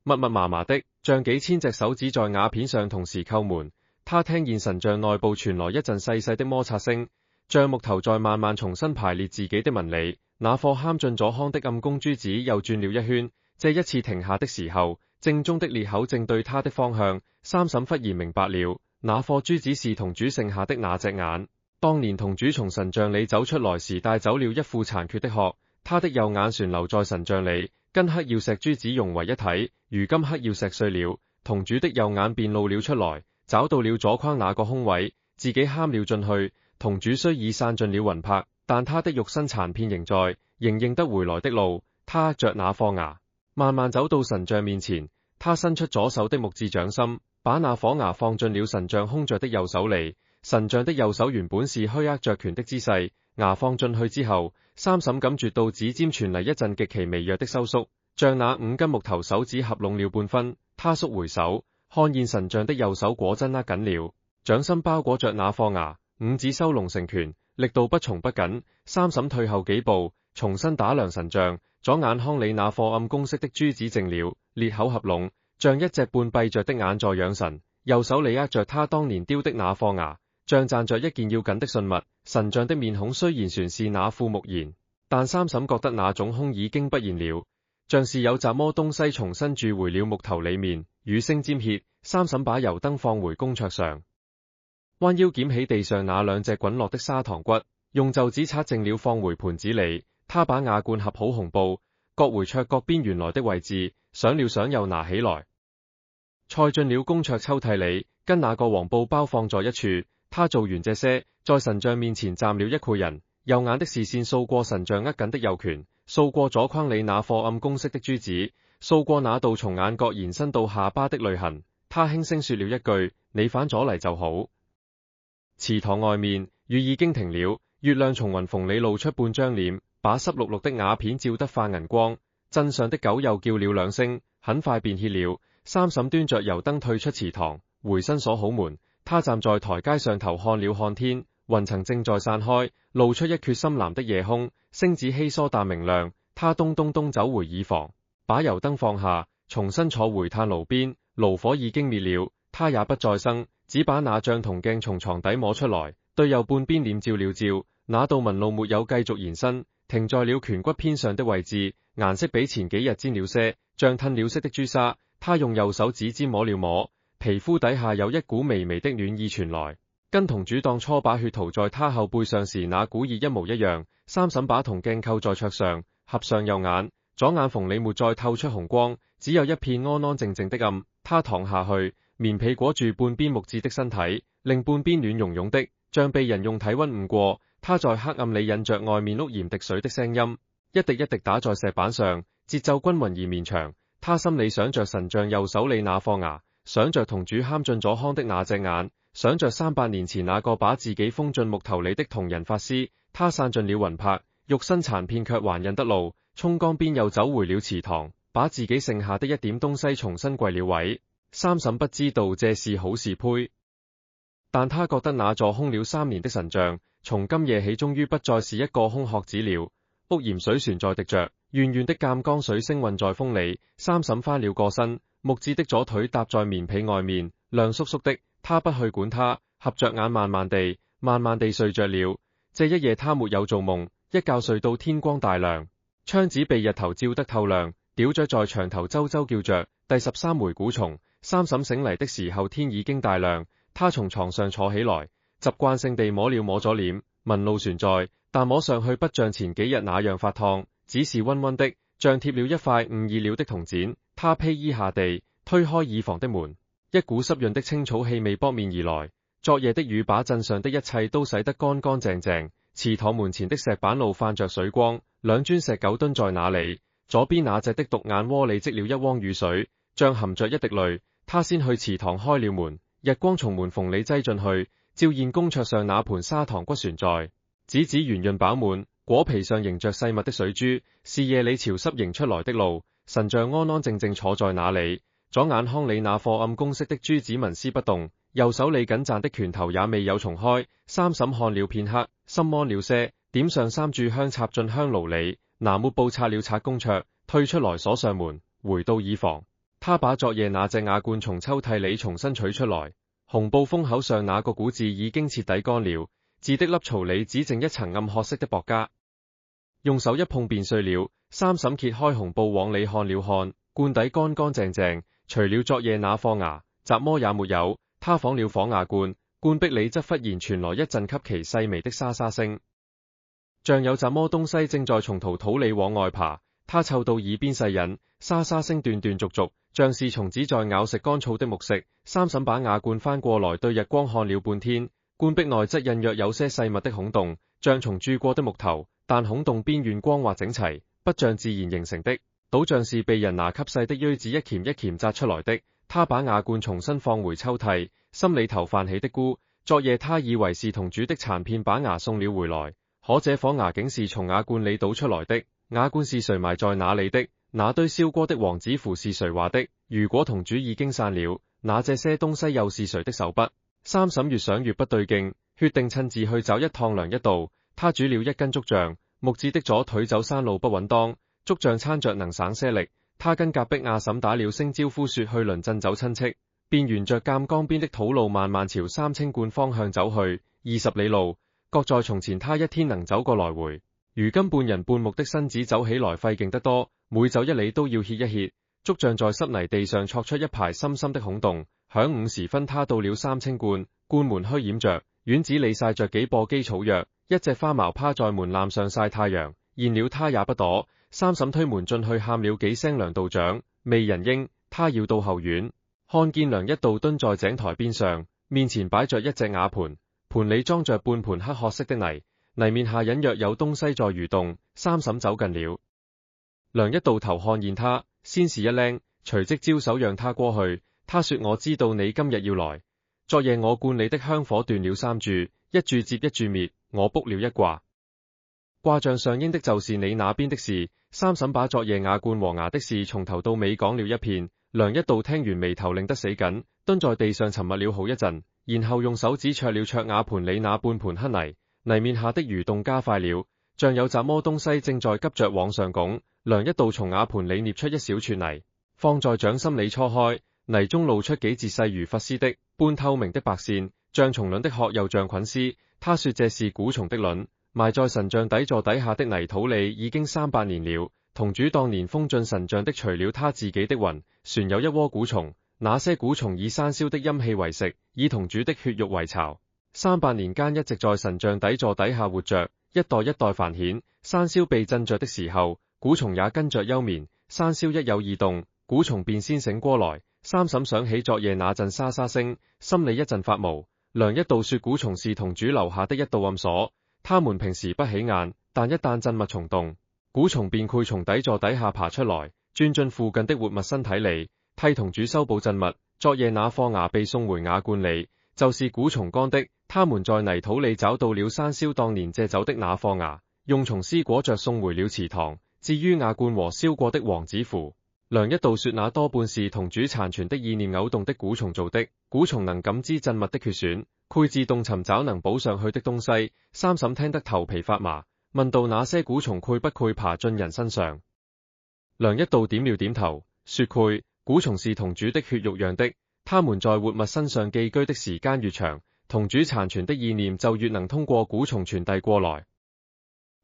Speaker 1: 密密麻麻的，像幾千隻手指在瓦片上同時叩門。他聽見神像內部傳來一陣細細的摩擦聲，像木頭在慢慢重新排列自己的紋理。那顆嵌進咗康的暗弓珠子又轉了一圈，這一次停下的時候，正中的裂口正對他的方向。三嬸忽然明白了，那顆珠子是同主剩下的那隻眼。當年同主從神像裏走出來時，帶走了一副殘缺的殼，他的右眼旋留在神像裏，跟黑曜石珠子融為一體。如今黑曜石碎了，同主的右眼便露了出來，找到了左框那個空位，自己嵌了進去。同主雖已散盡了魂魄，但他的肉身殘片仍在，仍認得回來的路。他握着那顆牙，慢慢走到神像面前，他伸出左手的木質掌心，把那顆牙放進了神像空着的右手裏。神像的右手原本是虛握着拳的姿勢，牙放進去之後，三嬸感覺到指尖傳嚟一陣極其微弱的收縮，像那5根木頭手指合攏了半分。他縮回手，看見神像的右手果真握緊了，掌心包裹着那顆牙，五指收攏成拳，力度不從不緊。三嬸退後幾步，重新打量神像，左眼眶裏那顆暗公色的珠子靜了，裂口合攏，像一隻半閉着的眼在養神。右手裏握着他當年雕的那顆牙，像攢着一件要緊的信物。神像的面孔雖然全是那副木顏，但三嬸覺得那種空已經不現了，像是有雜麼東西重新住回了木頭裏面。雨聲尖歇，三嬸把油燈放回供桌上，彎腰撿起地上那2隻滾落的砂糖骨，用袖子擦淨了放回盤子裏。他把瓦罐合好紅布，擱回桌角邊原來的位置，想了想又拿起來，塞進了供桌抽屜裏，跟那個黃布包放在一處。他做完這些，在神像面前站了一個人，右眼的視線掃過神像握緊的右拳，掃過左框裏那顆暗公色的珠子，掃過那道從眼角延伸到下巴的淚痕。他輕聲說了一句：你反咗嚟就好。祠堂外面，雨已經停了，月亮從雲縫裏露出半張臉，把濕漉漉的瓦片照得泛銀光。鎮上的狗又叫了2聲，很快便歇了。三嬸端着油燈退出祠堂，回身鎖好門。他站在台階上頭看了看天，雲層正在散開，露出一缺深藍的夜空，星子稀疏但明亮。他咚咚咚走回耳房，把油燈放下，重新坐回炭爐邊。爐火已經滅了，他也不再生，只把那像銅鏡從床底摸出來，對右半邊臉照了照。那道紋路沒有繼續延伸，停在了顴骨偏上的位置，顏色比前幾日沾了些，像褪了色的朱砂。他用右手指尖摸了摸，皮膚底下有一股微微的暖意傳來，跟同主當初把血塗在他後背上時那股熱一模一樣。三嬸把銅鏡扣在桌上，合上右眼，左眼縫裏沒再透出紅光，只有一片安安靜靜的暗。他躺下去，棉被裹住半邊木質的身體，另半邊暖融融的，像被人用體溫捂過。他在黑暗裏引着外面屋檐滴水的聲音，一滴一滴打在石板上，節奏均勻而綿長。他心裏想着神像右手裏那顆牙，想着同主嵌進咗康的那隻眼，想着300年前那個把自己封進木頭裏的銅人法師。他散盡了魂魄，肉身殘片卻還認得路，沖江邊又走回了祠堂，把自己剩下的一點東西重新歸了位。三嬸不知道這是好是呸，但他覺得那座空了3年的神像，從今夜起終於不再是一個空殼子了。屋檐水旋在滴着，遠遠的鑑江水聲混在風裏。三嬸翻了個身，木質的左腿搭在棉被外面，亮叔叔的。他不去管他，合着眼慢慢地睡着了。這一夜他沒有做夢，一覺睡到天光大亮，窗子被日頭照得透亮，鳥雀在牆頭周周叫着。第13回古蟲。三嬸醒嚟的時候天已經大亮，他從床上坐起來，習慣性地摸了摸左臉，紋路存在，但摸上去不像前幾日那樣發燙，只是溫溫的，像貼了一塊誤意了的銅剪。他披衣下地，推開耳房的門，一股濕潤的青草氣味撲面而來。昨夜的雨把鎮上的一切都洗得乾乾淨淨。祠堂門前的石板路泛着水光，2磚石狗蹲在那裏。左邊那隻的獨眼窩裏積了一汪雨水，像含着一滴淚。他先去祠堂開了門，日光從門縫裏擠進去，照現供桌上那盤砂糖骨旋在，籽籽圓潤飽滿，果皮上凝着細密的水珠，是夜裏潮濕凝出來的露。神像安安靜靜坐在那裏，左眼眶裏那顆暗公色的珠子紋絲不動，右手裏緊攢的拳頭也未有重開。三嬸看了片刻，心安了些，點上3炷香插進香爐裏，拿抹布拆了拆弓桌，退出來鎖上門，回到耳房。他把昨夜那隻瓦罐從抽屜裏重新取出來，紅布封口上那個古字已經徹底乾了，字的凹槽裏只剩一層暗褐色的薄痂。用手一碰便碎了。三嬸揭開紅布往裏看了看，罐底乾乾淨淨，除了昨夜那顆牙，雜麼也沒有。他晃了晃瓦罐，罐壁裏則忽然傳來一陣極其細微的沙沙聲，像有雜麼東西正在從土裏往外爬。他湊到耳邊細引，沙沙聲斷斷續續，像是蟲子在咬食乾燥的木屑。三嬸把瓦罐翻過來對日光看了半天，罐壁內則隱約有些細密的孔洞，像蟲蛀過的木頭，但孔洞邊緣光滑整齊，不像自然形成的，倒像是被人拿給細的錐子一鉗一鉗扎出來的。他把瓦罐重新放回抽屜，心裏頭泛起的菇。昨夜他以為是同主的殘片把牙送了回來，可這顆牙竟是從瓦罐裏倒出來的。瓦罐是誰埋在那裏的？那堆燒過的黃紙符是誰畫的？如果同主已經散了，那這些東西又是誰的手筆？三嬸越想越不對勁，決定親自去找一趟梁一道。他煮了一斤竹杖，木質的左腿走山路不穩當，竹杖撐着能省些力。他跟隔壁阿嬸打了聲招呼說去鄰鎮走親戚，便沿着鑑江邊的土路慢慢朝三清觀方向走去。20里路，各在從前他一天能走個來回，如今半人半木的身子走起來費勁得多，每走1里都要歇一歇。竹杖在濕泥地上戳出一排深深的孔洞。晌午時分，他到了三清觀，觀門虛掩着，院子裏曬着幾棵基草藥，一隻花茅趴在門檻上曬太陽，現了他也不躲。三嬸推門進去喊了幾聲梁道長，未人應。他要到後院，看見梁一道蹲在井台邊上，面前擺着一隻瓦盤，盤裏裝着半盤黑褐色的泥，泥面下隱約有東西在蠕動。三嬸走近了，梁一道頭看見他，先是一愣，隨即招手讓他過去。他說：我知道你今日要來，昨夜我罐裏的香火斷了3柱，一柱接一柱滅，我卜了一卦，卦象上應的就是你那邊的事。三嬸把昨夜瓦罐和牙的事從頭到尾講了一遍。梁一道聽完眉頭擰得死緊，蹲在地上沉默了好一陣，然後用手指戳了戳瓦盤裏那半盤黑泥，泥面下的蠕動加快了，像有雜麼東西正在急着往上拱。梁一道從瓦盤裏捏出一小撮泥，放在掌心裏搓開，泥中露出幾節細如髮絲的半透明的白線，像蟲卵的殼又像菌絲。他說這是蠱蟲的卵，埋在神像底座底下的泥土裏已經300年了。同主當年封進神像的除了他自己的魂，船有一窩蠱蟲，那些蠱蟲以山魈的陰氣為食，以同主的血肉為巢。300年間一直在神像底座底下活着，一代一代繁衍。山魈被鎮着的時候，蠱蟲也跟着休眠。山魈一有異動，蠱蟲便先醒過來。三嬸想起昨夜那陣沙沙聲，心裏一陣發毛。梁一道說蠱蟲是同主留下的一道暗鎖，他們平時不起眼，但一旦鎮物蟲動，蠱蟲便會從底座底下爬出來，鑽進附近的活物身體裏，替同主修補鎮物。昨夜那顆牙被送回瓦罐裏，就是蠱蟲乾的。他們在泥土裏找到了山魈當年借走的那顆牙，用蟲絲裹着送回了祠堂。至於瓦罐和燒過的黃紙符，梁一道說那多半是同主殘存的意念偶動的蠱蟲做的。蠱蟲能感知鎮物的缺損，會自動尋找能補上去的東西。三嬸聽得頭皮發麻，問道那些蠱蟲會不會爬進人身上？梁一道點了點頭，說會。蠱蟲是同主的血肉養的，他們在活物身上寄居的時間越長，同主殘存的意念就越能通過蠱蟲傳遞過來。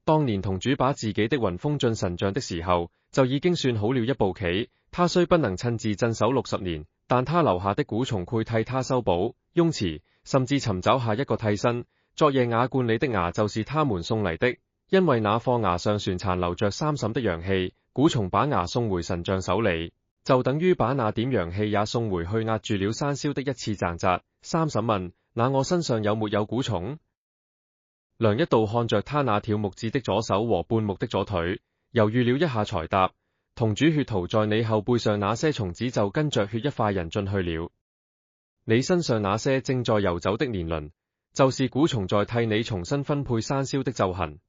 Speaker 1: 當年同主把自己的魂封進神像的時候，就已經算好了一步棋。他雖不能親自鎮守60年，但他留下的蠱蟲會替他修補、雍慈，甚至尋找下一個替身。昨夜瓦罐裏的牙就是他們送嚟的，因為那顆牙上旋殘留着三嬸的陽氣，蠱蟲把牙送回神像手裏，就等於把那點陽氣也送回去壓住了山魈的一次掙扎。三嬸問：那我身上有沒有蠱蟲？梁一道看着他那條木質的左手和半木的左腿，猶豫了一下才答：同主血塗在你後背上那些蟲子就跟着血一塊人進去了。你身上那些正在游走的年輪，就是蠱蟲在替你重新分配山魈的咒痕。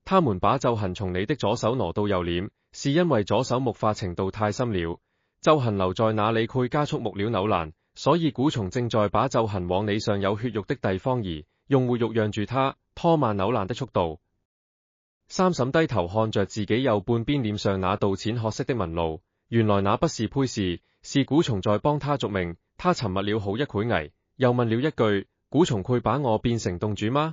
Speaker 1: 他們把咒痕從你的左手挪到右臉，是因為左手木化程度太深了，咒痕留在那裏會加速木料扭爛，所以蠱蟲正在把咒痕往你上有血肉的地方移，用活肉讓住它，拖慢扭爛的速度。三嬸低頭看着自己右半邊臉上那道淺褐色的紋路，原來那不是胚氏，是蠱蟲在幫他續命。他沉默了好一會兒，又問了一句：蠱蟲會把我變成洞主嗎？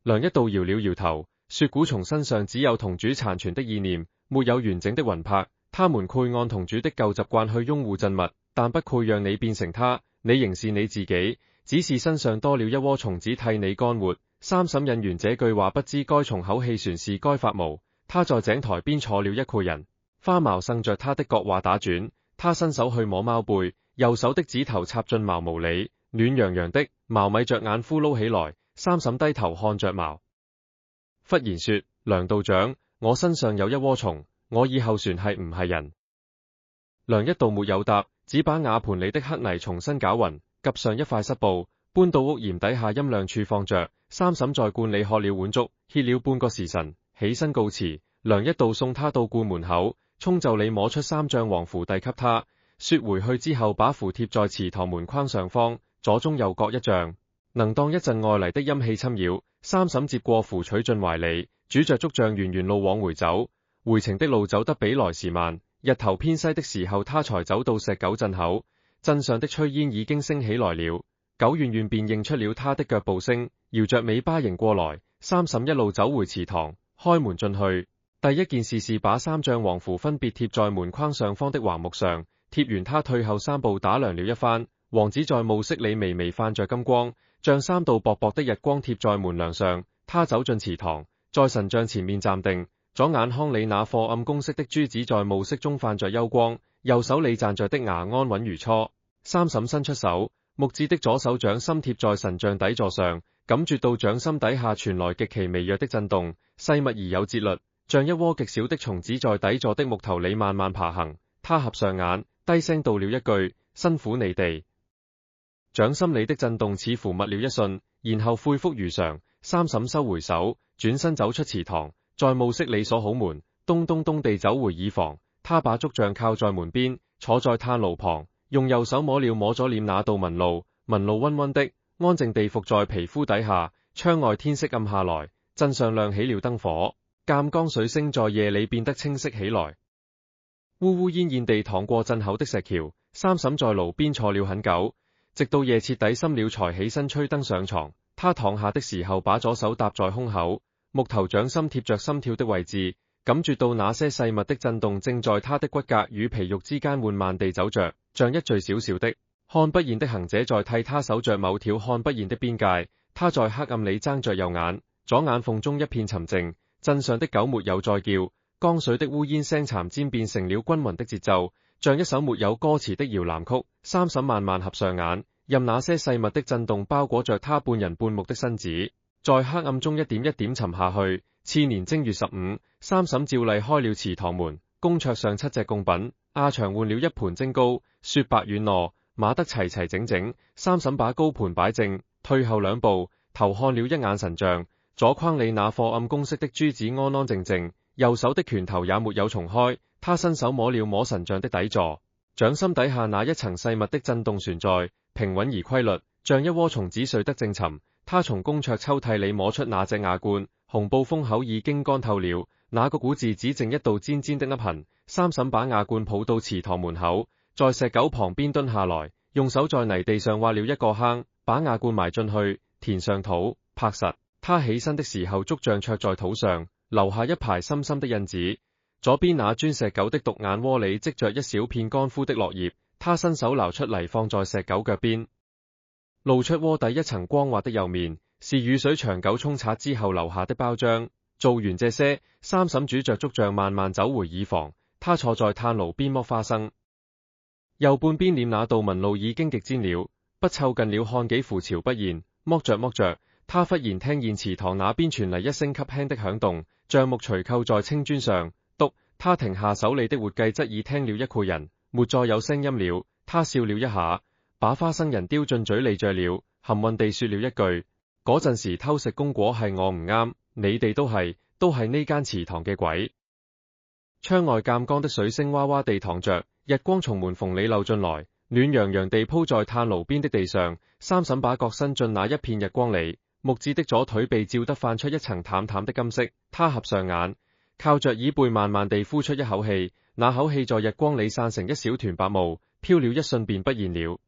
Speaker 1: 梁一道搖了搖頭，說蠱蟲身上只有同主殘存的意念，沒有完整的魂魄。他們會按同主的舊習慣去擁護鎮物，但不會讓你變成他。你仍是你自己，只是身上多了一窩蟲子替你乾活。三嬸引完這句話，不知該從口氣旋是該發毛。他在井台邊坐了一個人，花毛順着他的角話打轉，他伸手去摸貓背，右手的指頭插進毛毛裏，暖洋洋的毛咪着眼呼嚕起來。三嬸低頭看着毛，忽然說：梁道長，我身上有一窩蟲，我以後船係唔係人？梁一道沒有答，只把瓦盤裏的黑泥重新攪勻，及上一塊濕布，搬到屋檐底下陰涼處放着。三嬸在罐裏喝了碗粥，歇了半個時辰，起身告辭。梁一道送他到罐門口，沖就裏摸出3丈黃符遞給他，說回去之後把符貼在祠堂門框上方，左中右各1丈，能當一陣外嚟的陰氣侵擾。三嬸接過符取進懷裏，拄着竹杖沿路往回走。回程的路走得比來時慢，日頭偏西的時候，他才走到石狗鎮口。鎮上的炊煙已經升起來了，狗遠遠便認出了他的腳步聲，搖着尾巴迎過來。三嬸一路走回祠堂，開門進去。第一件事是把3丈黃符分別貼在門框上方的橫木上，貼完他退後3步，打量了一番。黃紙在暮色裏微微泛着金光，像3道薄薄的日光貼在門梁上。他走進祠堂，在神像前面站定，左眼康裏那顆暗公式的珠子在暮色中泛着幽光，右手裏站着的牙安穩如初。三嬸伸出手，木質的左手掌心貼在神像底座上，感覺到掌心底下傳來極其微弱的震動，細密而有節律，像一窩極小的蟲子在底座的木頭裏慢慢爬行。他合上眼，低聲道了一句：辛苦你哋。掌心裏的震動似乎默了一瞬，然後恢復如常。三嬸收回手，轉身走出祠堂，在暮色裏鎖好門，咚咚咚地走回耳房。他把竹杖靠在門邊，坐在炭爐旁，用右手摸了摸左臉那道紋路，紋路溫溫的，安靜地伏在皮膚底下。窗外天色暗下來，鎮上亮起了燈火，鑑江水聲在夜裏變得清晰起來。烏烏煙煙地淌過鎮口的石橋，三嬸在爐邊坐了很久，直到夜徹底深了才起身吹燈上床。他躺下的時候，把左手搭在胸口，木頭掌心貼着心跳的位置，感覺到那些細密的震動正在他的骨骼與皮肉之間緩慢地走着，像一序小小的看不見的行者在替他守着某條看不見的邊界。他在黑暗裏睜着右眼，左眼縫中一片沉靜，鎮上的狗沒有再叫，江水的烏煙聲慘漸變成了均勻的節奏，像一首沒有歌詞的搖籃曲。三嬸慢慢合上眼，任那些細密的震動包裹着他半人半木的身子，在黑暗中一點一點沉下去。次年正月15，三嬸照例開了祠堂門，供桌上7隻供品，阿祥換了一盤蒸糕，雪白軟糯，碼得齊齊整整。三嬸把糕盤擺正，退後2步，頭看了一眼神像，左框裏那顆暗公式的珠子安安靜靜，右手的拳頭也沒有重開。他伸手摸了摸神像的底座，掌心底下那一層細密的震動存在，平穩而規律，像一窩蟲子睡得正沉。他從供桌抽屜裏摸出那隻瓦罐，紅布封口已經乾透了，那個古字只剩一道尖尖的凹痕。三嬸把瓦罐抱到祠堂門口，在石狗旁邊蹲下來，用手在泥地上挖了一個坑，把瓦罐埋進去，填上土，拍實。他起身的時候，竹杖戳在土上，留下一排深深的印子。左邊那磚石狗的獨眼窩裏積着一小片乾枯的落葉，他伸手撈出嚟放在石狗腳邊，露出窩底一層光滑的釉面，是雨水長久沖刷之後留下的包漿。做完這些，三嬸拄着竹杖慢慢走回耳房，他坐在炭爐邊剝花生。右半邊臉那道紋路已經極尖了，不湊近了看幾乎瞧不見。剝着，他忽然聽見祠堂那邊傳嚟一聲級輕的響動，橡木錘扣在青磚上，篤。他停下手裏的活計，側耳聽了一個人，沒再有聲音了。他笑了一下，把花生仁丟進嘴裏嚼了，含混地說了一句：嗰陣時偷食公果係我唔啱，你哋都係呢間祠堂嘅鬼。窗外鑑江的水聲嘩嘩地淌着，日光從門縫裏漏進來，暖洋洋地鋪在炭爐邊的地上。三嬸把腳伸進那一片日光裏，木子的左腿被照得泛出一層淡淡的金色，他合上眼，靠着椅背慢慢地呼出一口氣，那口氣在日光裏散成一小團白霧，飄了一瞬便不見了。